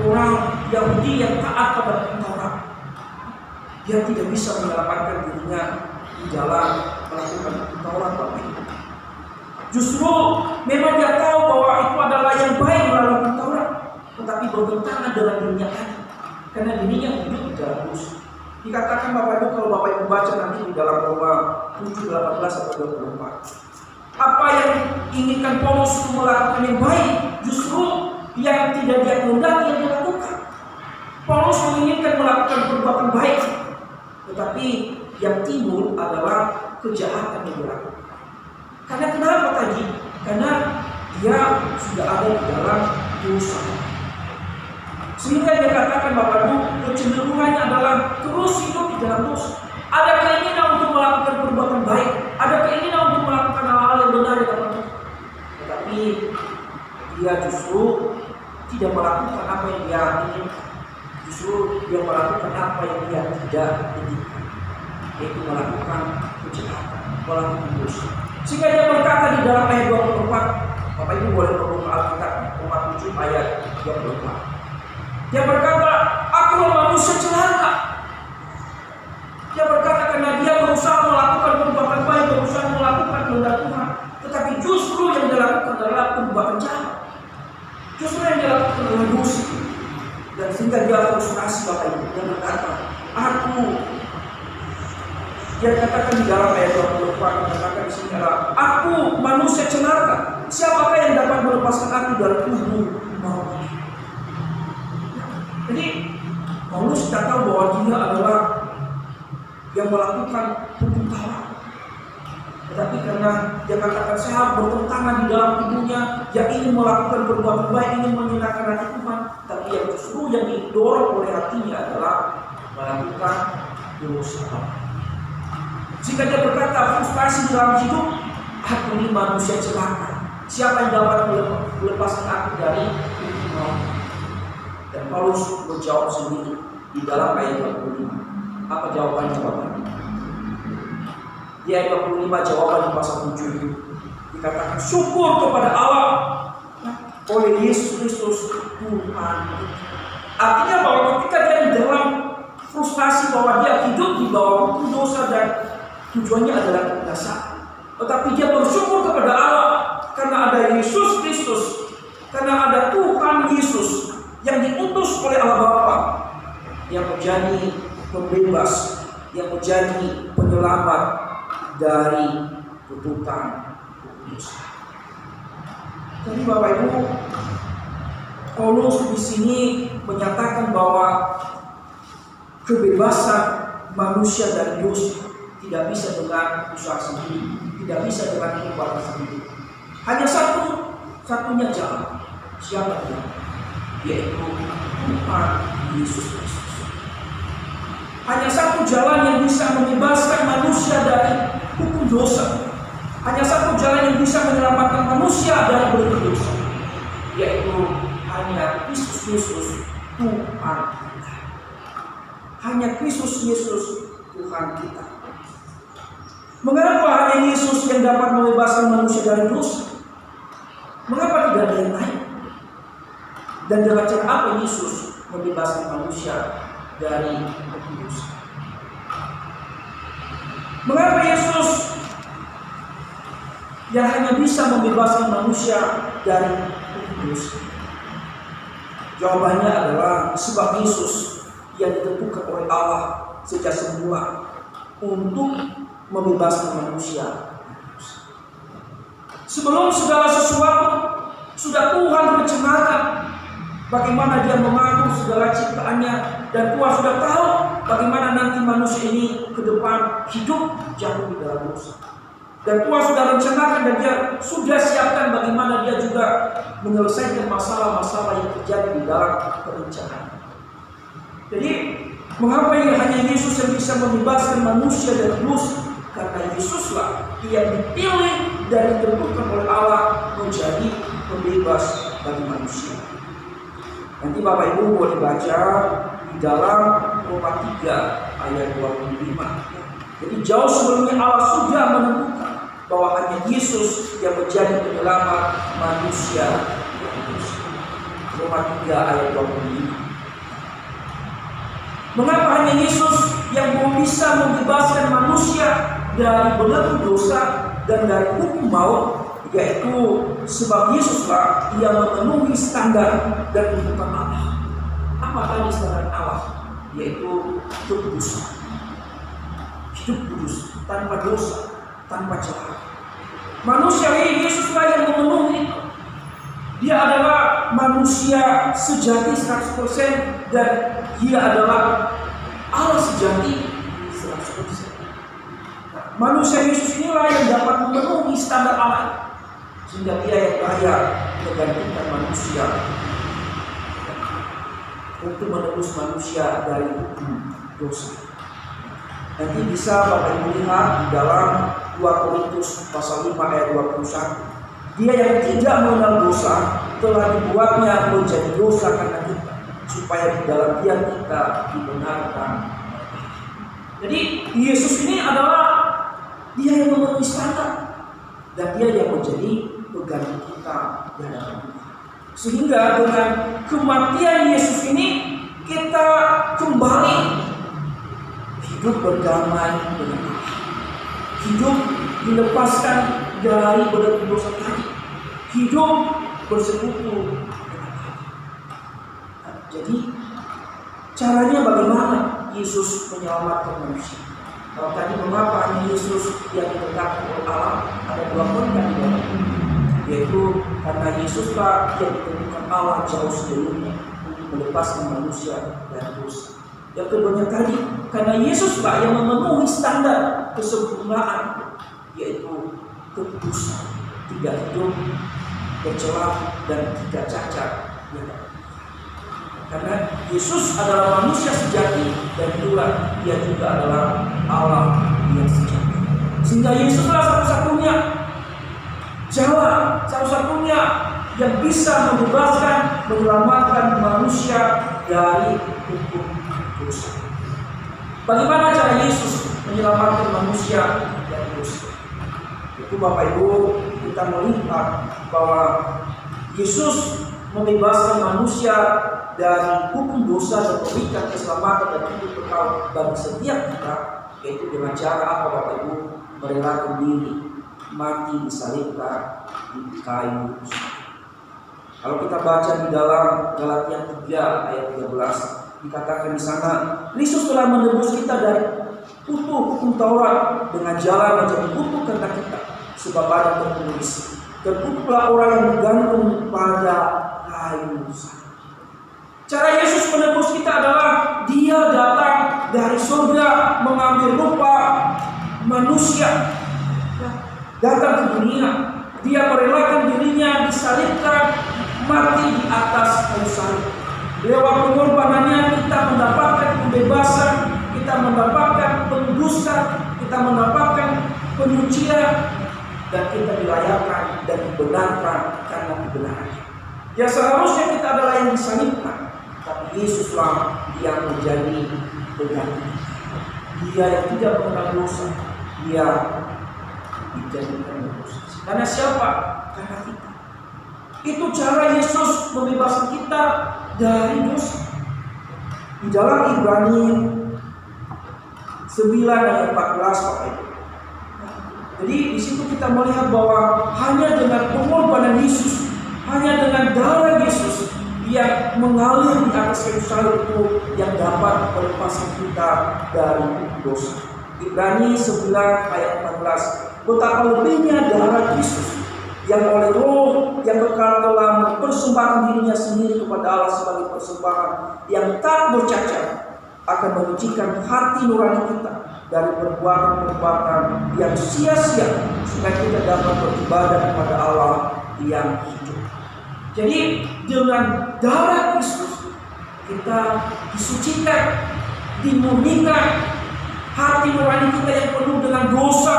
orang Yahudi yang taat pada hukum Taurat. Dia tidak bisa menyelamatkan dirinya di dalam melakukan hukum Taurat Bapak Ibu. Justru memang dia tahu bahwa itu adalah yang baik melalui hukum Taurat, tetapi bertentangan dengan dirinya tadi, karena dirinya hidup di dalam dosa. Dikatakan Bapak Ibu, kalau Bapak Ibu baca nanti di dalam Roma 7, 18 atau 24, apa yang inginkan Paulus untuk melakukan yang baik, justru yang tidak dia kehendaki yang dilakukan. Paulus menginginkan melakukan perbuatan baik, tetapi yang timbul adalah kejahatan yang dilakukan. Karena kenapa tadi? Karena dia sudah ada di dalam dosa. Sehingga dia katakan Bapak Ibu, kecenderungannya adalah terus hidup di dalam dosa. Ada keinginan untuk melakukan perbuatan baik, ada keinginan untuk melakukan hal-hal yang benar di hadapan Tuhan. Tetapi dia justru tidak melakukan apa yang dia inginkan. Justru dia melakukan apa yang dia tidak inginkan, yaitu melakukan kejahatan, melakukan dosa. Sehingga dia berkata di dalam ayat 24, Bapak Ibu boleh membuka Alkitab Roma 7 ayat 24. Dia berkata, aku manusia celaka. Dia berkata karena dia berusaha melakukan perbuatan baik, berusaha melakukan kehendak Tuhan, tetapi justru yang dilakukan adalah perbuatan jahat. Justru yang dilakukan adalah dosa. Dan sehingga dia frustrasi Bapak Ibu. Dia berkata, dia katakan di dalam ayat 24, katakan di sini adalah, aku manusia celaka. Siapakah yang dapat melepaskan aku dari tubuh maut ini? Jadi Paulus tidak tahu bahwa dia adalah yang melakukan hukum Taurat. Tetapi karena dia katakan saya bertentangan di dalam tubuhnya, dia ingin melakukan perbuatan baik, ingin menyenangkan hati Tuhan, tapi tetapi yang justru yang didorong oleh hatinya adalah melakukan dosa. Jika dia berkata frustasi dalam hidup, aku ini manusia celaka. Siapa yang dapat melepaskan aku dari hukuman? Dan Paulus menjawab sendiri di dalam ayat 25. Apa jawabannya Bapak? Di ayat 25 jawaban di pasal 7 itu dikatakan syukur kepada Allah oleh Yesus Kristus Tuhan. Artinya bahwa ketika dia di dalam frustasi bahwa dia hidup di bawah hukum dosa dan tujuannya adalah kebinasaan, tetapi dia bersyukur kepada Allah karena ada Yesus Kristus, karena ada Tuhan Yesus yang diutus oleh Allah Bapa yang menjadi pembebas, yang menjadi penyelamat dari tuntutan dosa. Jadi Bapak Ibu, Paulus di sini menyatakan bahwa kebebasan manusia dari dosa tidak bisa dengan usaha sendiri, tidak bisa dengan kekuatan sendiri. Hanya satunya jalan. Siapa dia? Yaitu Tuhan Yesus Kristus. Hanya satu jalan yang bisa membebaskan manusia dari hukum dosa. Hanya satu jalan yang bisa menyelamatkan manusia dari berdosa, yaitu hanya Kristus Yesus Tuhan kita. Hanya Kristus Yesus Tuhan kita. Mengapa hanya Yesus yang dapat membebaskan manusia dari dosa? Mengapa tidak ada yang lain? Dan dengan cara apa Yesus membebaskan manusia dari dosa? Mengapa Yesus yang hanya bisa membebaskan manusia dari dosa? Jawabannya adalah sebab Yesus yang ditentukan oleh Allah sejak semula untuk membebaskan manusia. Sebelum segala sesuatu sudah Tuhan rencanakan bagaimana Dia mengatur segala ciptaannya, dan Tuhan sudah tahu bagaimana nanti manusia ini ke depan hidup jatuh di dalam dosa. Dan Tuhan sudah rencanakan dan Dia sudah siapkan bagaimana Dia juga menyelesaikan masalah-masalah yang terjadi di dalam perencanaan. Jadi, mengapa hanya Yesus yang bisa membebaskan manusia dari dosa? Karena Yesuslah yang dipilih dan ditentukan oleh Allah menjadi pembebas bagi manusia. Nanti Bapak Ibu boleh baca di dalam Roma 3 ayat 25. Jadi jauh sebelumnya Allah sudah menentukan bahwa hanya Yesus yang menjadi penyelamat manusia. Roma 3 ayat 25. Mengapa hanya Yesus yang bisa membebaskan manusia dari belenggu dosa dan dari hukum maut? Yaitu sebab Yesuslah yang memenuhi standar dan tuntutan Allah. Apa tadi standar Allah? Yaitu kekudusan. Hidup kudus, tanpa dosa, tanpa celah. Manusia ini Yesuslah yang memenuhi. Dia adalah manusia sejati 100% dan Dia adalah Allah sejati 100%. Manusia Yesus inilah yang dapat memenuhi standar Allah, sehingga Dia yang layak menggantikan manusia untuk menebus manusia dari hukum dosa. Nanti bisa Bapak Ibu lihat di dalam 2 Korintus pasal 5 ayat 21. Dia yang tidak mengenal dosa telah dibuatnya menjadi dosa karena kita, supaya di dalam Dia kita dibenarkan. Jadi Yesus ini adalah Dia yang memenuhi standar dan Dia yang menjadi pengganti kita di hadapan Tuhan. Sehingga dengan kematian Yesus ini kita kembali hidup berdamai dengan Allah. Hidup dilepaskan dari belenggu dosa tadi. Hidup bersekutu dengan Allah. Jadi caranya bagaimana Yesus menyelamatkan manusia? Kalau tadi mengapa hanya Yesus yang ditetapkan oleh Allah, ada dua poin di dalam ini, yaitu karena Yesuslah yang ditentukan Allah jauh sebelumnya untuk melepaskan manusia dari dosa. Yang keduanya tadi, karena Yesuslah yang memenuhi standar kesempurnaan, yaitu kekudusan, tidak hidup bercela dan tidak cacat. Karena Yesus adalah manusia sejati dan kedua Dia juga adalah Allah yang sejati. Sehingga Yesuslah satu-satunya jalan, satu-satunya yang bisa membebaskan, menyelamatkan manusia dari hukum dosa. Bagaimana cara Yesus menyelamatkan manusia dari dosa? Itu Bapak Ibu, kita melihat bahwa Yesus membebaskan manusia dari hukum dosa dan memberikan keselamatan dan hidup kekal bagi setiap kita, yaitu dengan cara apa Bapak Ibu? Merelakan diri mati disalibkan di kayu. Kalau kita baca di dalam Galatia 3 ayat 13, dikatakan di sana, Kristus telah menebus kita dari utuh hukum Taurat dengan jalan menjadi utuh kehendak kita, sebab ada tertulis, terkutuklah orang yang bergantung pada kayu salib. Cara Yesus menebus kita adalah Dia datang dari surga mengambil rupa manusia, datang ke dunia. Dia merelakan dirinya disalibkan, mati di atas kayu salib. Lewat pengorbanannya kita mendapatkan kebebasan, kita mendapatkan penebusan, kita mendapatkan penyucian, dan kita dilayakkan dan dibenarkan karena kebenarannya. Ya seharusnya kita adalah yang disalibkan, tapi Yesuslah yang menjadi pengganti. Dia yang tidak mengenal dosa, Dia dijadikan dosa. Karena siapa? Karena kita. Itu cara Yesus membebaskan kita dari dosa. Di dalam Ibrani 9 ayat 14 Bapak Ibu. Jadi di situ kita melihat bahwa hanya dengan pengorbanan Yesus, hanya dengan darah Yesus yang mengalir di atas kayu salib itu yang dapat melepaskan kita dari dosa. Ibrani 9 ayat 14. Betapa lebihnya darah Yesus yang oleh Roh yang kekal telah mempersembahkan dirinya sendiri kepada Allah sebagai persembahan yang tak bercacat, akan menyucikan hati nurani kita dari perbuatan-perbuatan yang sia-sia, supaya kita dapat beribadah kepada Allah yang hidup. Jadi dengan darah Kristus kita disucikan, dimurnikan, hati nurani kita yang penuh dengan dosa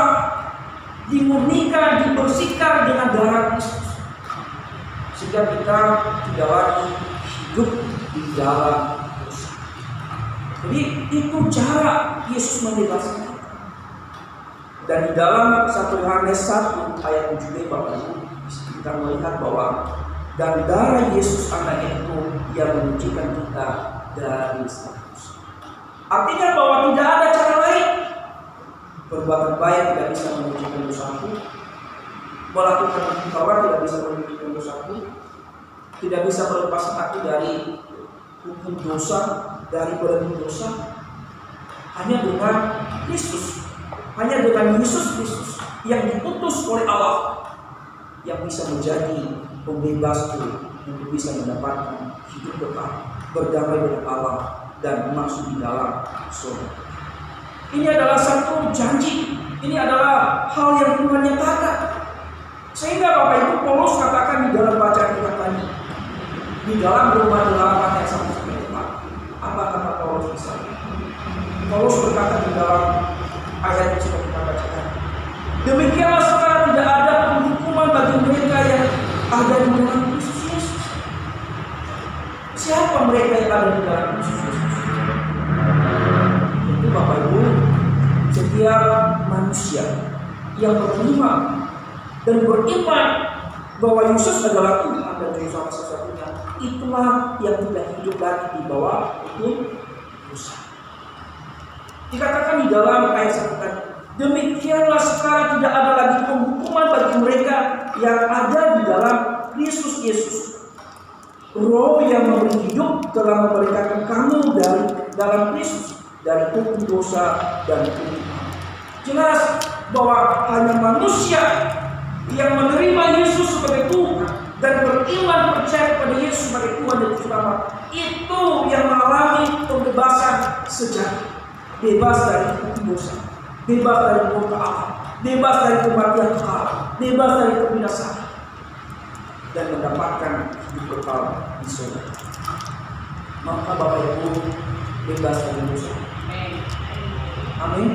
dimurnikan, dibersihkan dengan darah Kristus, sehingga kita tidak lagi hidup di dalam dosa. Jadi itu cara Yesus membebaskan kita. Dan di dalam 1 Yohanes 1 ayat 7b Bapak Ibu, kita melihat bahwa dan darah Yesus anaknya itu yang menyucikan kita dari segala dosa. Artinya bahwa tidak ada cara lain. Perbuatan baik tidak bisa menyucikan dosaku, melakukan hukum Taurat tidak bisa menyucikan dosaku, tidak bisa melepaskan aku dari hukum dosa, dari belenggu dosa. Hanya dengan Kristus, hanya dengan Yesus Kristus yang diutus oleh Allah, yang bisa menjadi pembebasku untuk bisa mendapatkan hidup kekal, berdamai dengan Allah dan masuk di dalam surga. Ini adalah satu janji. Ini adalah hal yang Tuhan nyatakan. Sehingga Bapak Ibu, Paulus katakan di dalam bacaan kita tadi, di dalam Roma 8 ayat 1-4, apa kata Paulus di sana? Paulus berkata di dalam ayat yang sudah kita bacakan, demikianlah sekarang tidak ada penghukuman bagi mereka yang ada di dalam Kristus Yesus. Siapa mereka yang ada di dalam Kristus Yesus? Itu Bapak Ibu, setiap manusia yang menerima dan beriman bahwa Yesus adalah Tuhan dan Juru Selamat satu-satunya, itulah yang tidak hidup lagi di bawah hukum dosa. Dikatakan di dalam ayat 1 tadi, demikianlah sekarang tidak ada lagi penghukuman bagi mereka yang ada di dalam Kristus Yesus. Roh yang memberi hidup telah memerdekakan kamu dari dalam Kristus, dari hukum dosa dan hukum. Jelas bahwa hanya manusia yang menerima Yesus sebagai Tuhan dan beriman percaya kepada Yesus sebagai Tuhan dan Juru Selamat, itu yang mengalami pembebasan sejati, bebas dari hukum dosa, bebas dari murka Allah, bebas dari kematian kekal, bebas dari kebinasaan, dan mendapatkan hidup kekal di surga. Maka Bapak Ibu bebas dari dosa. Amin.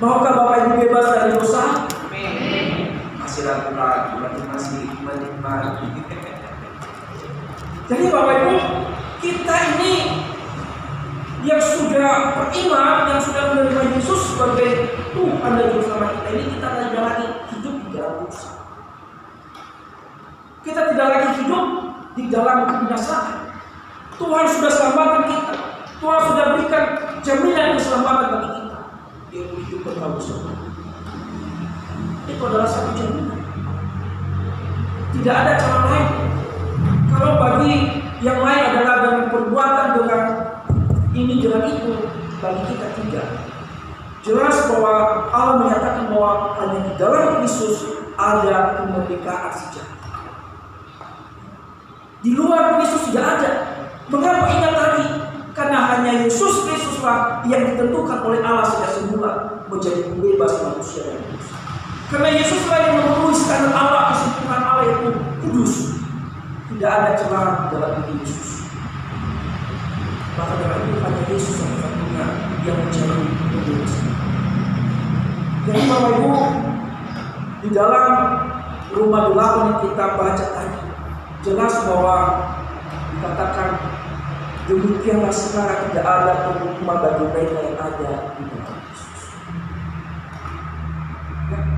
Maukah Bapak Ibu bebas dari dosa? Masih ragu lagi, masih menikmati. Jadi Bapak Ibu, kita ini yang sudah beriman, yang sudah menerima Yesus sebagai Tuhan dan Juru Selamat kita ini, kita tidak lagi hidup di dalam dosa. Kita tidak lagi hidup di dalam kebinasaan. Tuhan sudah selamatkan kita. Tuhan sudah berikan jaminan keselamatan bagi kita, yaitu hidup kekal bersama. Itu adalah satu jaminan. Tidak ada cara lain. Kalau bagi yang lain adalah dengan perbuatan, dengan ini, dengan itu, bagi kita tidak. Jelas bahwa Allah menyatakan bahwa hanya di dalam Kristus ada kemerdekaan sejati. Di luar Kristus tidak ada. Mengapa ingat tadi? Karena hanya Yesus Kristuslah yang ditentukan oleh Allah sejak semula menjadi pembebas manusia dari dosa. Karena Yesuslah yang memenuhi standar Allah, kesempurnaan Allah itu kudus. Tidak ada celah dalam diri Yesus. Maka dengan itu hanya Yesus satu-satunya yang menjadi pembebas. Jadi Bapak Ibu, di dalam Roma 8 yang kita baca tadi, jelas bahwa dikatakan demikianlah sekarang tidak ada penghukuman bagi mereka yang ada di dalam Yesus.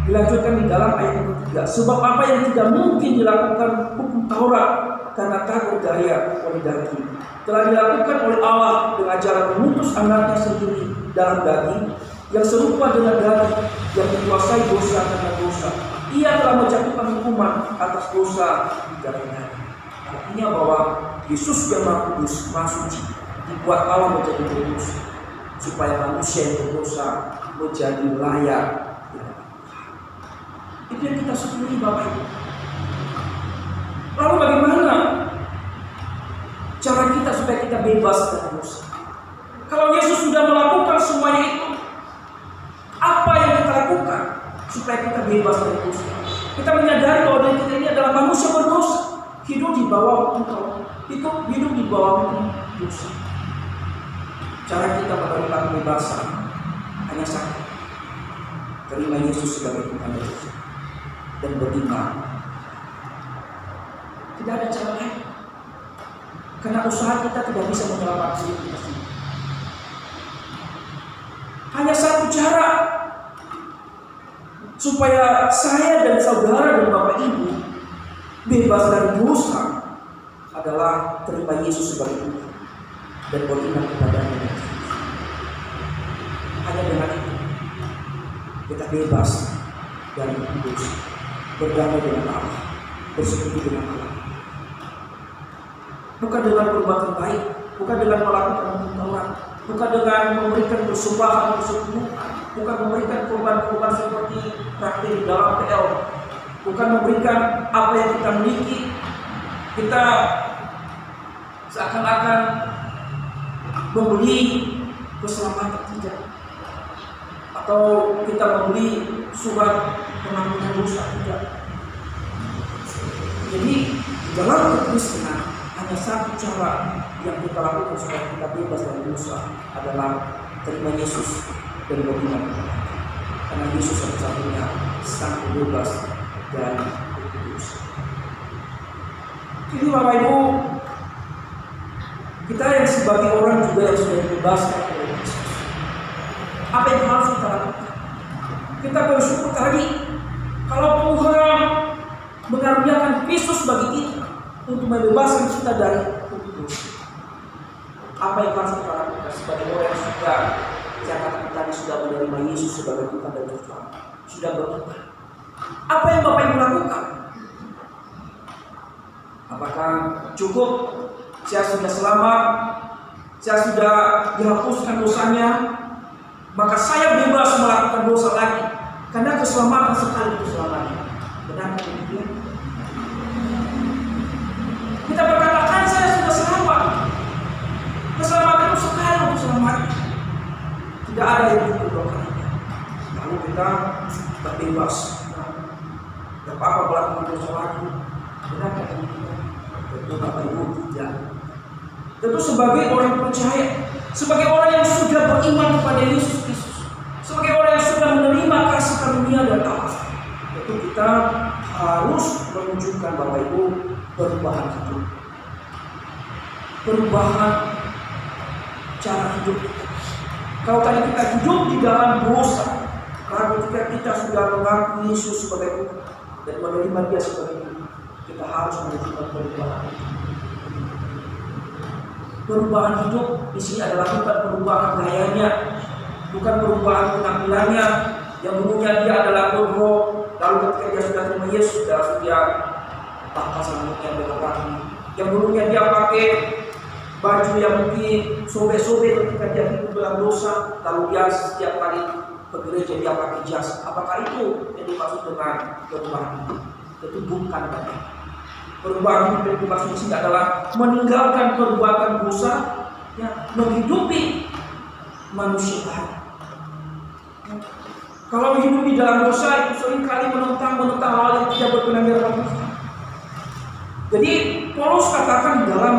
Dilanjutkan di dalam ayat yang ketiga, sebab apa yang tidak mungkin dilakukan hukum Taurat karena takut daya oleh daging, telah dilakukan oleh Allah dengan cara mengutus anaknya sendiri dalam daging yang serupa dengan daging yang menguasai dosa karena dosa. Ia telah menjatuhkan hukuman atas dosa di dalamnya. Artinya bahwa Yesus yang Maha Kudus, Maha Suci, dibuat Allah menjadi kudus supaya manusia yang berdosa menjadi layak. Itu yang kita syukuri Bapak Ibu. Lalu bagaimana cara kita supaya kita bebas dari dosa? Kalau Yesus sudah melakukan semuanya itu, apa yang kita lakukan supaya kita bebas dari dosa? Kita menyadari bahwa diri kita ini adalah manusia berdosa, hidup di bawah hukum, hidup di bawah hukum dosa. Cara kita menerima kebebasan hanya satu: terima Yesus sebagai Tuhan dan Juru Selamat dan beriman. Tidak ada cara lain. Karena usaha kita tidak bisa menyelamatkan diri kita sendiri. Hanya satu cara supaya saya dan saudara dan Bapak Ibu bebas dari dosa adalah terima Yesus sebagai Tuhan dan beriman kepada-Nya. Hanya dengan itu kita bebas dari dosa, berdamai dengan Allah, bersekutu dengan Allah. Bukan dengan perbuatan baik, bukan dengan melakukan hukum Taurat, bukan dengan memberikan persembahan, bukan memberikan korban-korban seperti praktik di dalam PL, bukan memberikan apa yang kita miliki, kita seakan-akan membeli keselamatan tidak, atau kita membeli surat pengampunan dosa tidak. Jadi dalam kekristenan hanya satu cara yang kita lakukan supaya kita bebas dari dosa adalah terima Yesus dan beriman. Karena Yesus satu-satunya sang bebas dari dosa. Jadi Bapak Ibu, kita yang sebagai orang juga yang sudah dibebaskan oleh Yesus, apa yang harus kita lakukan? Kita bersyukur tadi kalau Tuhan mengaruniakan Kristus bagi kita untuk membebaskan kita dari dosa. Apa yang harus kita lakukan sebagai orang yang sudah, jangan tadi sudah menerima Yesus sebagai Tuhan dan Juru Selamat, sudah beriman? Apa yang Bapak Ibu lakukan? Apakah cukup saya sudah selamat, saya sudah dihapuskan dosanya, maka saya bebas melakukan dosa lagi karena keselamatan sekali keselamatan? Benar demikian? Kita berkatakan saya sudah selamat, keselamatan itu sekali untuk selamat, tidak ada yang cukup dua kalinya. Lalu kita terbebas, tidak apa-apa melakukan dosa lagi. Benar demikian? Tentu Bapak Ibu tidak. Tentu sebagai orang percaya, sebagai orang yang sudah beriman kepada Yesus Kristus, sebagai orang yang sudah menerima kasih karunia dan Allah, tentu kita harus menunjukkan Bapak Ibu perubahan hidup, perubahan cara hidup. Kalau tadi kita hidup di dalam dosa, karena ketika kita sudah mengaku Yesus sebagai Tuhan dan menerima Dia sebagai Tuhan, kita harus menunjukkan perubahan. Perubahan hidup di sini adalah bukan perubahan gayanya, bukan perubahan penampilannya. Yang dulunya dia adalah bodoh, lalu ketika dia sudah terima Yesus, dia pangkas rambutnya berkaki. Yang dulunya dia pakai baju yang mungkin sobek-sobek ketika dia hidup dalam dosa, lalu dia setiap kali ke gereja dia pakai jas. Apakah itu yang dimaksud dengan perubahan hidup? Itu bukan. Perubahan hidup yang dimaksud di sini adalah meninggalkan perbuatan dosa, ya, menghidupi manusia lain. Kalau hidup di dalam dosa itu seringkali menentang hal yang tidak berkenan di hadapan Tuhan. Jadi Paulus katakan di dalam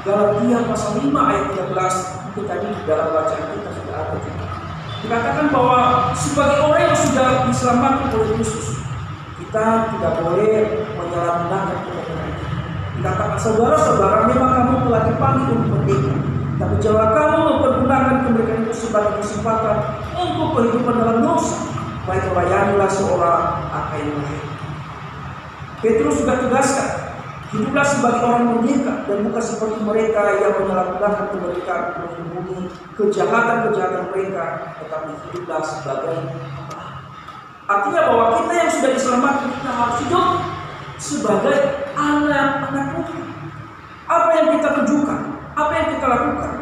Galatia pasal 5 ayat 13, itu tadi di dalam bacaan kita sudah ada juga. Dikatakan bahwa sebagai orang yang sudah diselamatkan oleh Kristus, kita tidak boleh menyalahgunakan kebenaran. Dikatakan, saudara-saudara, memang kamu telah dipanggil untuk merdeka, tapi janganlah kamu mempergunakan kemerdekaan itu sebagai kesempatan untuk kehidupan dalam dosa, baik layanilah seorang akan yang lain. Petrus juga tegaskan, hiduplah sebagai orang merdeka dan bukan seperti mereka yang menyalahgunakan kemerdekaan untuk menyembunyi kejahatan-kejahatan mereka, tetapi hiduplah sebagai artinya bahwa kita yang sudah diselamatkan, kita harus hidup sebagai anak-anak Tuhan. Apa yang kita tunjukkan? Apa yang kita lakukan?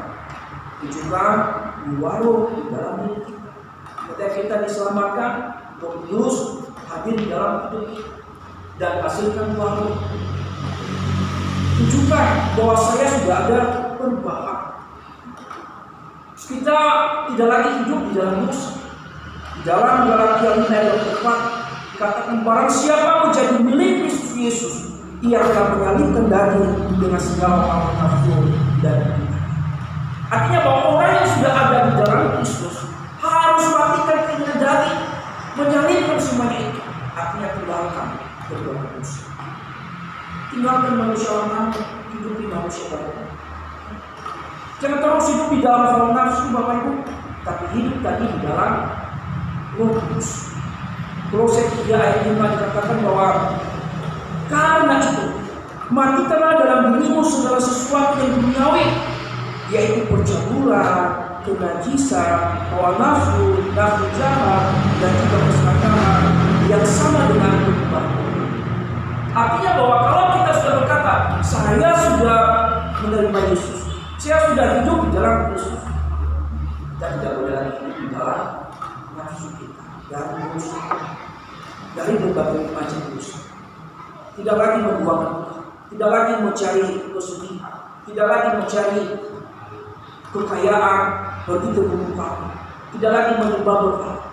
Tunjukkan di warung, di dalam diri kita. Ketika kita diselamatkan, terus hadir di dalam hidup kita dan hasilkan warung. Tunjukkan bahwa saya sudah ada perubahan. Kita tidak lagi hidup di dalam dosa. Di dalam Galatia 5 ayat 4 dikatakan, barang siapa menjadi milik Kristus Yesus, ia akan menyalibkan daging dengan segala hawa nafsu dan artinya bahwa orang yang sudah ada di dalam Kristus harus matikan keinginan daging, menyalibkan semuanya itu. Artinya tinggalkan perbuatan dosa, tinggalkan manusia lama, hidupi manusia baru. Jangan terus hidup di dalam hawa nafsu Bapak Ibu, tapi hidup tadi di dalam Roh Kudus. Kolose 3 ayat 5 dikatakan bahwa karena itu matikanlah dalam dirimu segala sesuatu yang duniawi, yaitu percabulan, kenajisan, hawa nafsu, nafsu jahat, dan juga keserakahan yang sama dengan kehidupan. Artinya bahwa kalau kita sudah berkata, saya sudah menerima Yesus, saya sudah hidup di dalam Kristus, kita tidak boleh lagi hidup di dalam nafsu kita, dari berbagai macam dosa. Tidak lagi membuang, tidak lagi mencari kesugihan, tidak lagi mencari kekayaan begitu berlimpah, tidak lagi menyembah berhala.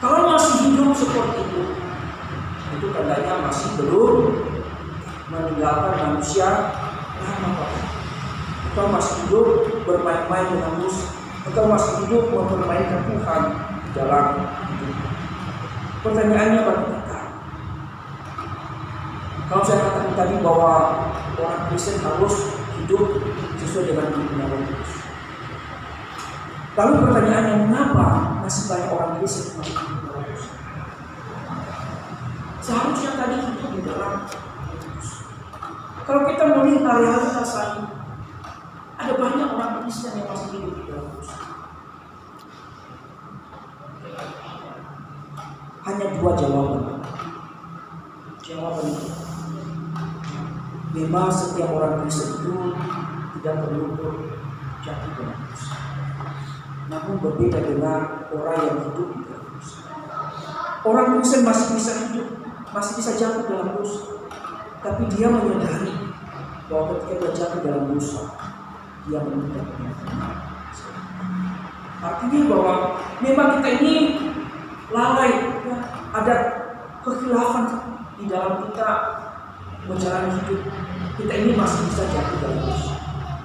Kalau masih hidup seperti itu tandanya masih belum meninggalkan manusia lama. Atau masih hidup bermain-main dengan musuh, atau masih hidup mempermainkan Tuhan di dalam hidup. Pertanyaannya bagi kita, kalau saya katakan tadi bahwa orang Kristen harus hidup sesuai dengan Firman Tuhan. Lalu pertanyaannya, mengapa masih banyak orang Kristen masih hidup dalam dosa? Seharusnya tadi hidup di dalam dosa. Kalau kita melihat realitas saat ini, ada banyak orang Kristen yang masih hidup di dalam dosa. Hanya dua jawaban. Jawaban itu, memang setiap orang Kristen itu tidak perlu jatuh dalam dosa. Namun berbeda dengan orang yang hidup di dalam dosa. Orang Kristen masih bisa hidup, masih bisa jatuh dalam dosa, tapi dia menyadari bahwa ketika dia jatuh dalam dosa, dia meminta pengampunan. Artinya bahwa memang kita ini lalai, ya, ada kekhilafan di dalam kita menjalani hidup. Kita ini masih bisa jatuh dalam dosa.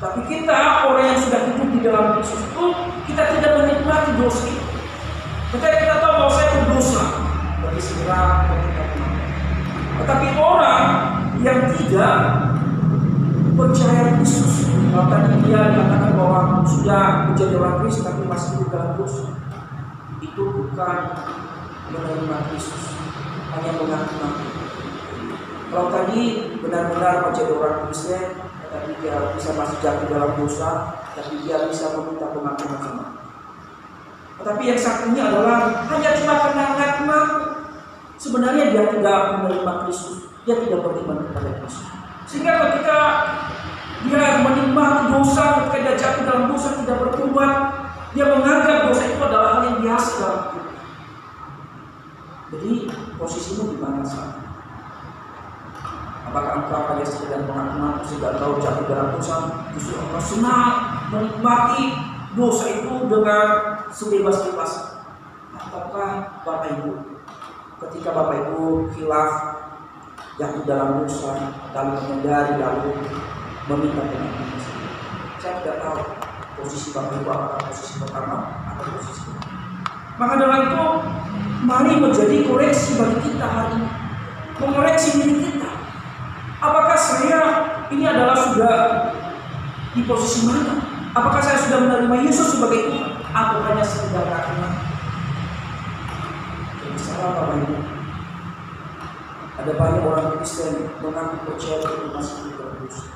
Tapi kita, orang yang sudah hidup di dalam Kristus itu, kita tidak menikmati dosa itu. Ketika kita tahu bahwa saya berdosa, bagi segera ketika kematian. Tetapi orang yang tidak percaya Kristus, kalau tadi dia dikatakan bahwa sudah menjadi orang Kristus tapi masih hidup dalam dosa, itu bukan menerima Kristus, hanya mengaku-ngaku. Kalau tadi benar-benar menjadi orang Kristen, tetapi dia bisa masih jatuh dalam dosa, tapi dia bisa meminta pengampunan sama. Tetapi yang satunya adalah hanya cuma karena ngaku-ngaku. Sebenarnya dia tidak menerima Kristus, dia tidak beriman kepada Kristus. Sehingga ketika dia menikmati dosa, ketika dia jatuh dalam dosa tidak bertobat, dia menganggap dosa itu adalah hal yang biasa dalam hidup. Jadi posisimu di mana saat? Apakah engkau hanya sekedar mengaku-ngaku sehingga engkau jatuh dalam dosa, justru engkau senang menikmati dosa itu dengan sebebas-bebas? Ataukah Bapak Ibu, ketika Bapak Ibu khilaf, jatuh dalam dosa, lalu menghindari, lalu meminta pengampunan? Saya tidak tahu posisi Bapak Ibu apakah posisi pertama atau posisi kedua. Maka dalam itu, mari menjadi koreksi bagi kita hari ini, mengoreksi diri kita. Apakah saya ini adalah sudah di posisi mana? Apakah saya sudah menerima Yesus sebagai Tuhan atau hanya sekedar ngaku-ngaku? Jadi salah Bapak Ibu. Ada banyak orang Kristen mengaku percaya itu masih hidup dosa.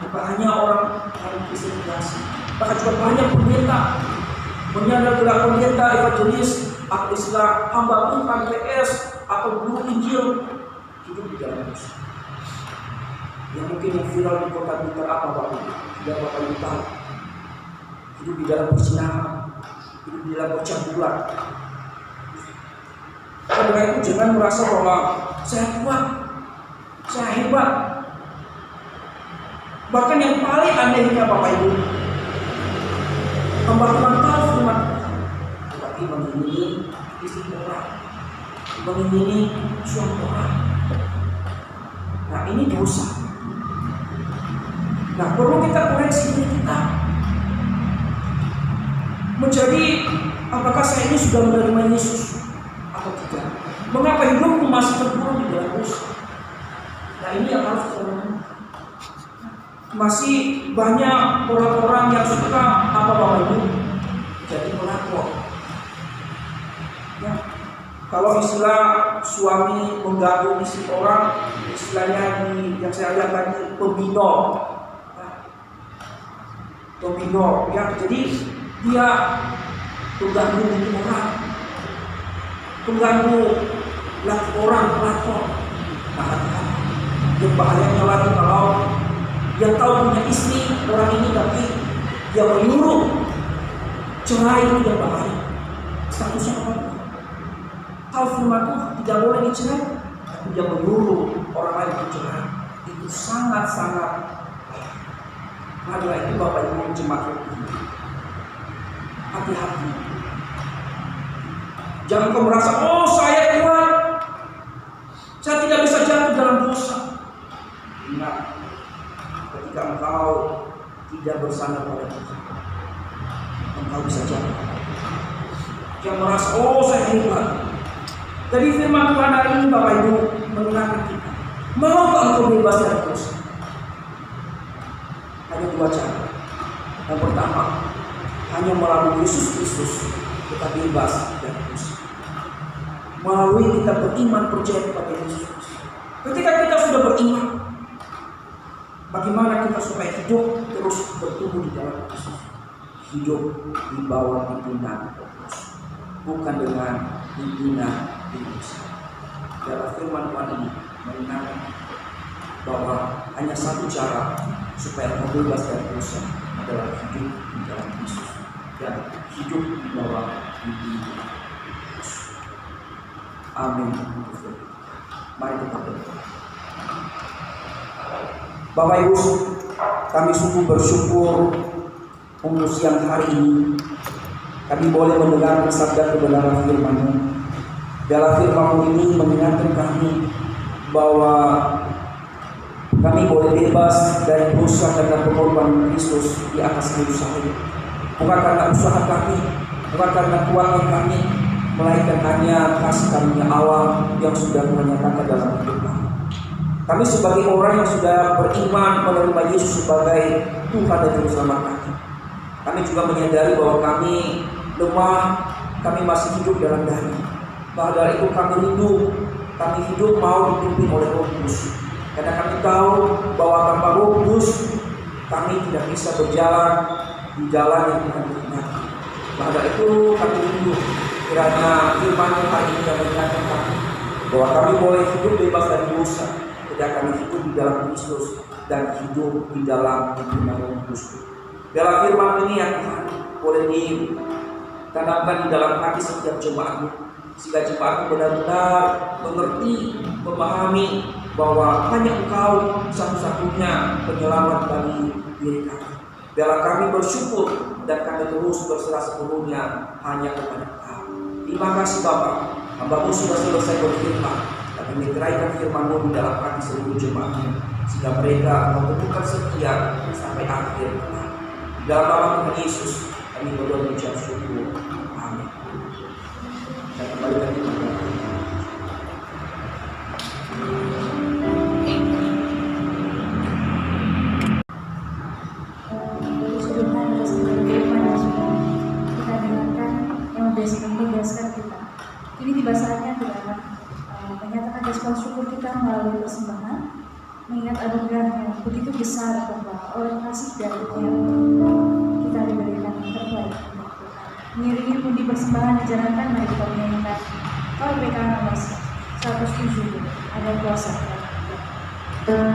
Bukan hanya orang Kristen biasa, bahkan juga banyak pendeta, menyandang gelar pendeta, evangelis, atau istilah hamba Tuhan, PS, atau guru Injil, hidup di dalam dosa. Yang mungkin yang viral di kota Twitter apa Bapak Ibu? Tidak Bapak Ibu tahu. Hidup di dalam perzinahan, hidup di dalam percabulan. Karena itu jangan merasa bahwa saya kuat, saya hebat. Bahkan yang paling anehnya Bapak Ibu, hamba Tuhan tahu firman, tetapi mengingini istri orang, mengingini suami orang. Nah ini dosa. Nah perlu kita koreksi diri kita. Menjadi apakah saya ini sudah menerima Yesus atau tidak? Mengapa hidupku masih terpuruk di dalam dosa? Nah ini yang harus kita lakukan. Masih banyak orang-orang yang suka apa Bapak Ibu? Jadi pelakor. Ya. Kalau istilah suami mengganggu istri orang, istilahnya yang saya lihat tadi pembino. Pembino, ya. Jadi dia mengganggu orang, mengganggu orang pelakor. Nah, hati-hati. Yang bahayanya lagi kalau yang tahu punya istri orang ini tapi dia menyuruh cerai, itu yang bahaya. Statusnya apa? Tahu firman Tuhan tidak boleh dicerai, tapi dia menyuruh orang lain bercerai. Itu sangat-sangat. Marilah itu Bapak Ibu jemaat, hati-hati. Jangan kau merasa, oh saya kuat, saya tidak bisa jatuh dalam dosa. Ingat, ketika engkau tidak bersandar pada Tuhan, engkau bisa jatuh. Jangan merasa, oh saya hebat. Jadi firman Tuhan hari ini Bapak Ibu mengingatkan kita, maukah engkau bebas dari dosa? Hanya dua cara. Yang pertama, hanya melalui Yesus Kristus kita bebas dari dosa. Melalui kita beriman percaya kepada Yesus. Ketika kita sudah beriman, bagaimana kita supaya hidup terus bertumbuh di dalam Kristus? Hidup di bawah pimpinan Kristus, bukan dengan pimpinan dosa. Dalam firman Tuhan ini mengingatkan bahwa hanya satu cara supaya bebas dari dosa adalah hidup di dalam Kristus dan hidup di bawah pimpinan Kristus. Amin. Mari kita berdoa. Bapak Ibu, kami sungguh bersyukur untuk siang hari ini kami boleh mendengar sabda kebenaran firman-Mu. Dalam firman-Mu ini mengingatkan kami bahwa Kami boleh bebas dari dosa karena pengorbanan Kristus di atas kayu salib. Bukan karena usaha kami, bukan karena kuatnya kami, melainkan hanya kasih karunia Allah yang sudah menyatakan dalam hidup kami. Kami sebagai orang yang sudah beriman menerima Yesus sebagai Tuhan dan Juru Selamat kami. Kami juga menyadari bahwa kami lemah, kami masih hidup dalam daging. Padahal itu kami hidup mau dipimpin oleh Roh Kudus. Karena kami tahu bahwa tanpa Roh Kudus kami tidak bisa berjalan di jalan yang Tuhan kehendaki. Maka itu kami rindu kiranya firman hari ini yang mengingatkan kami bahwa kami boleh hidup bebas dari dosa ketika kami hidup di dalam Kristus dan hidup di dalam firman Roh Kudus. Dalam firman ini yang Tuhan boleh ditanamkan di dalam hati setiap jemaat, sehingga jemaat benar-benar mengerti, memahami bahwa hanya Engkau satu-satunya penyelamat bagi diri kami. Biarlah kami bersyukur dan kami terus berserah sepenuhnya hanya kepada Engkau. Terima kasih Bapa, Hamba-Mu sudah selesai berfirman, tapi menyerahkan firman-Mu di dalam hati seluruh jemaat, sehingga mereka membutuhkan setia sampai akhir kelak. Di dalam nama Tuhan Yesus kami berdoa mengucap syukur. Amin. Saya kembalikan kepada kita. Ini tiba saatnya kita menyatakan respon syukur kita melalui persembahan, mengingat anugerah yang begitu besar bahwa oleh kasih dari Tuhan kita diberikan yang terbaik untuk Tuhan. Mengiringi pundi persembahan dijalankan, mari kita menyanyikan KPK nomor 107, ada kuasa Tuhan.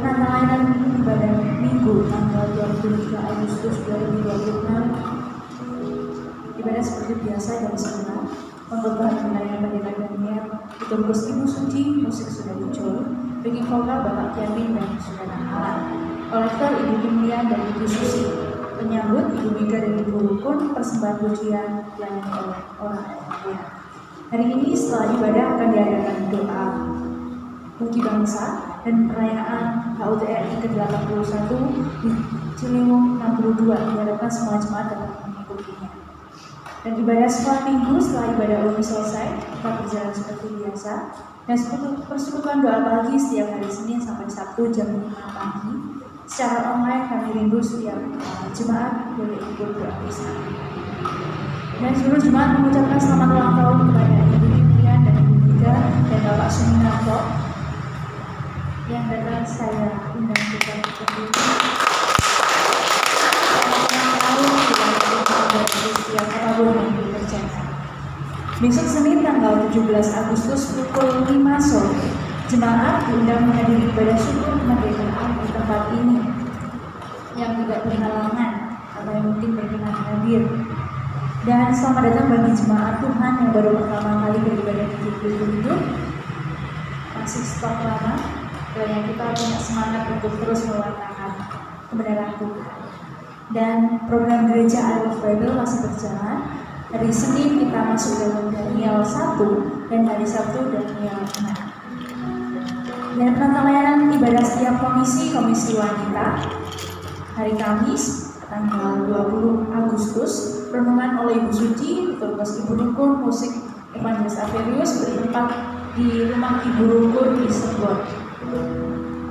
Penata layanan ibadah Minggu tanggal 23 Agustus 2026. Ibadah seperti biasa dari semula. Pengkhotbah pelayanan pendeta Daniel, liturgus Ibu Suci, musik sudah muncul, backing vokal Bapak Kiamin dan Saudara Alan, kolektor Ibu Kimlian dan Ibu Susi, penyambut Ibu Mega dan Ibu Rukun, persembahan pujian dilayani oleh orang-orang. Hari ini setelah ibadah akan diadakan doa puji bangsa dan perayaan HUT RI ke-81 di Ciliwung 62, diharapkan semua jemaat dapat mengikutinya. Dan ibadah sekolah minggu setelah ibadah umum selesai tetap berjalan seperti biasa. Dan persekutuan doa pagi setiap hari Senin sampai Sabtu jam 5 pagi. Secara online kami rindu setiap jemaat boleh ikut doa bersama. Dan seluruh jemaat mengucapkan selamat ulang tahun kepada Ibu Kimlian dan Ibu Mega dan Bapak Suminarto yang datang saya undang kita berdiri. Besok Senin tanggal 17 Agustus pukul 5 sore, jemaat diundang menghadiri ibadah syukur kemerdekaan di tempat ini yang tidak berhalangan atau yang mungkin berkenan hadir. Dan selamat datang bagi jemaat Tuhan yang baru pertama kali beribadah di GBI hidup, masih stok lama, dan kita punya semangat untuk terus mewartakan kebenaran Tuhan. Dan program gereja I Love Bible masih berjalan. Hari Senin kita masuk dalam Daniel 1 dan hari Sabtu Daniel 6. Dan penata layanan ibadah setiap komisi wanita. Hari Kamis tanggal 20 Agustus renungan oleh Ibu Suci, liturgus Ibu Rukun, musik Evangelis Averius bertempat di rumah Ibu Rukun di Serbon.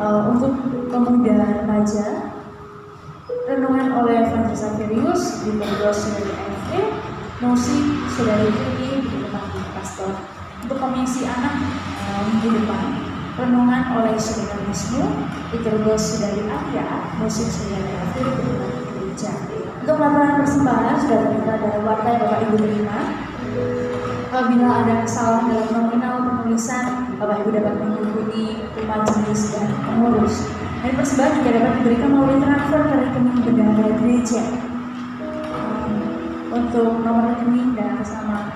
Untuk pemuda remaja renungan oleh Evangelis Averius, liturgus dari AFD, musik Saudari Vicky di tempat pastor. Untuk komisi anak minggu depan renungan oleh Saudara Wisnu, liturgus Saudari Arya, musik Saudari Afir di tempat gereja. Untuk laporan persembahan sudah terlihat dalam warta yang Bapak Ibu terima. Apabila ada kesalahan dalam nominal penulisan, Bapak Ibu dapat menghubungi majelis dan pengurus. Dan persembahan juga dapat diberikan melalui transfer ke rekening bendahara gereja. Untuk nomor rekening dan atas nama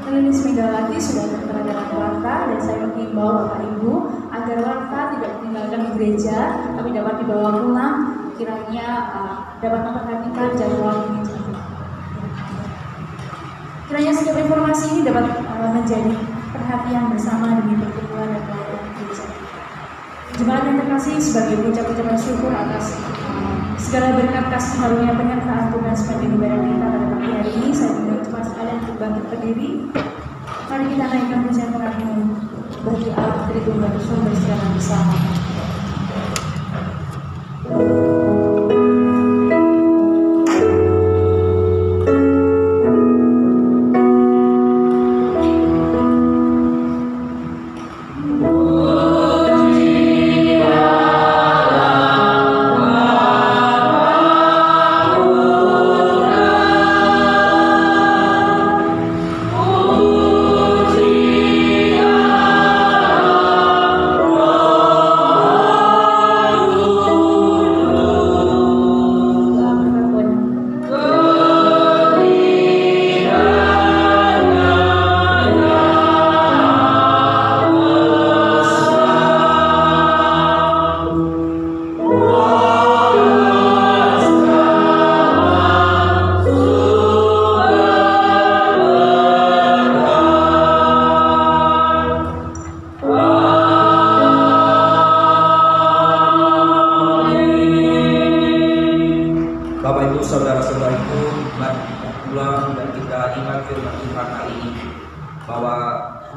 Klinis Megawati sudah tertera dalam warta, dan saya mengimbau Bapak Ibu agar warta tidak ditinggalkan di gereja, tapi dapat dibawa pulang. Kiranya dapat memperhatikan jadwal gereja. Kiranya setiap informasi ini dapat menjadi perhatian bersama demi pertumbuhan dan pelayanan gereja. Jemaat yang terkasih, sebagai ucapan syukur atas segala berkat kasih karunia penyertaan Tuhan sepanjang ibadah kita pada pagi hari ini, saya mengundang jemaat sekalian untuk bangkit berdiri. Mari kita naikkan pujian pengagungan bagi Allah Tritunggal Sumber secara bersama.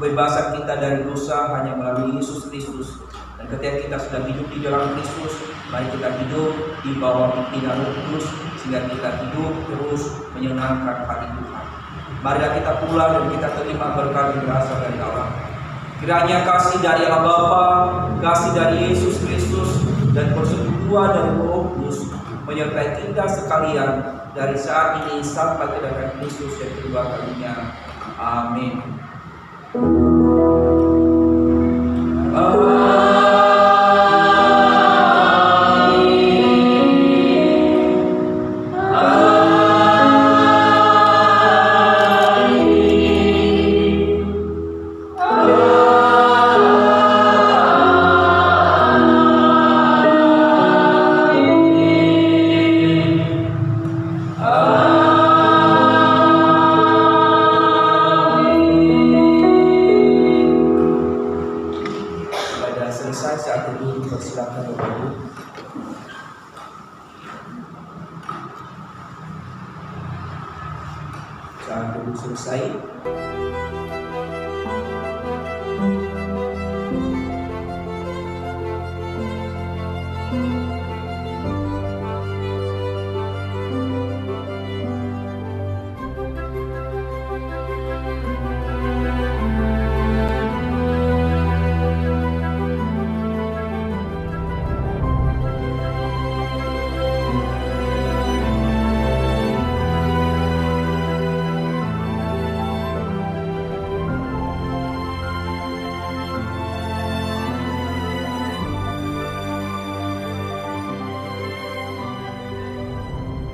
Kebebasan kita dari dosa hanya melalui Yesus Kristus. Dan ketika kita sedang hidup di dalam Kristus, mari kita hidup di bawah pimpinan Roh Kudus, sehingga kita hidup terus menyenangkan hati Tuhan. Marilah kita pulang dan kita terima berkat yang berasal dari Allah. Kiranya kasih dari Allah Bapa, kasih dari Yesus Kristus, dan persekutuan dari Roh Kudus menyertai kita sekalian dari saat ini sampai kedatangan Kristus yang kedua kalinya. Amin. Amin. silakan Bapak Ibu. Saat duduk selesai.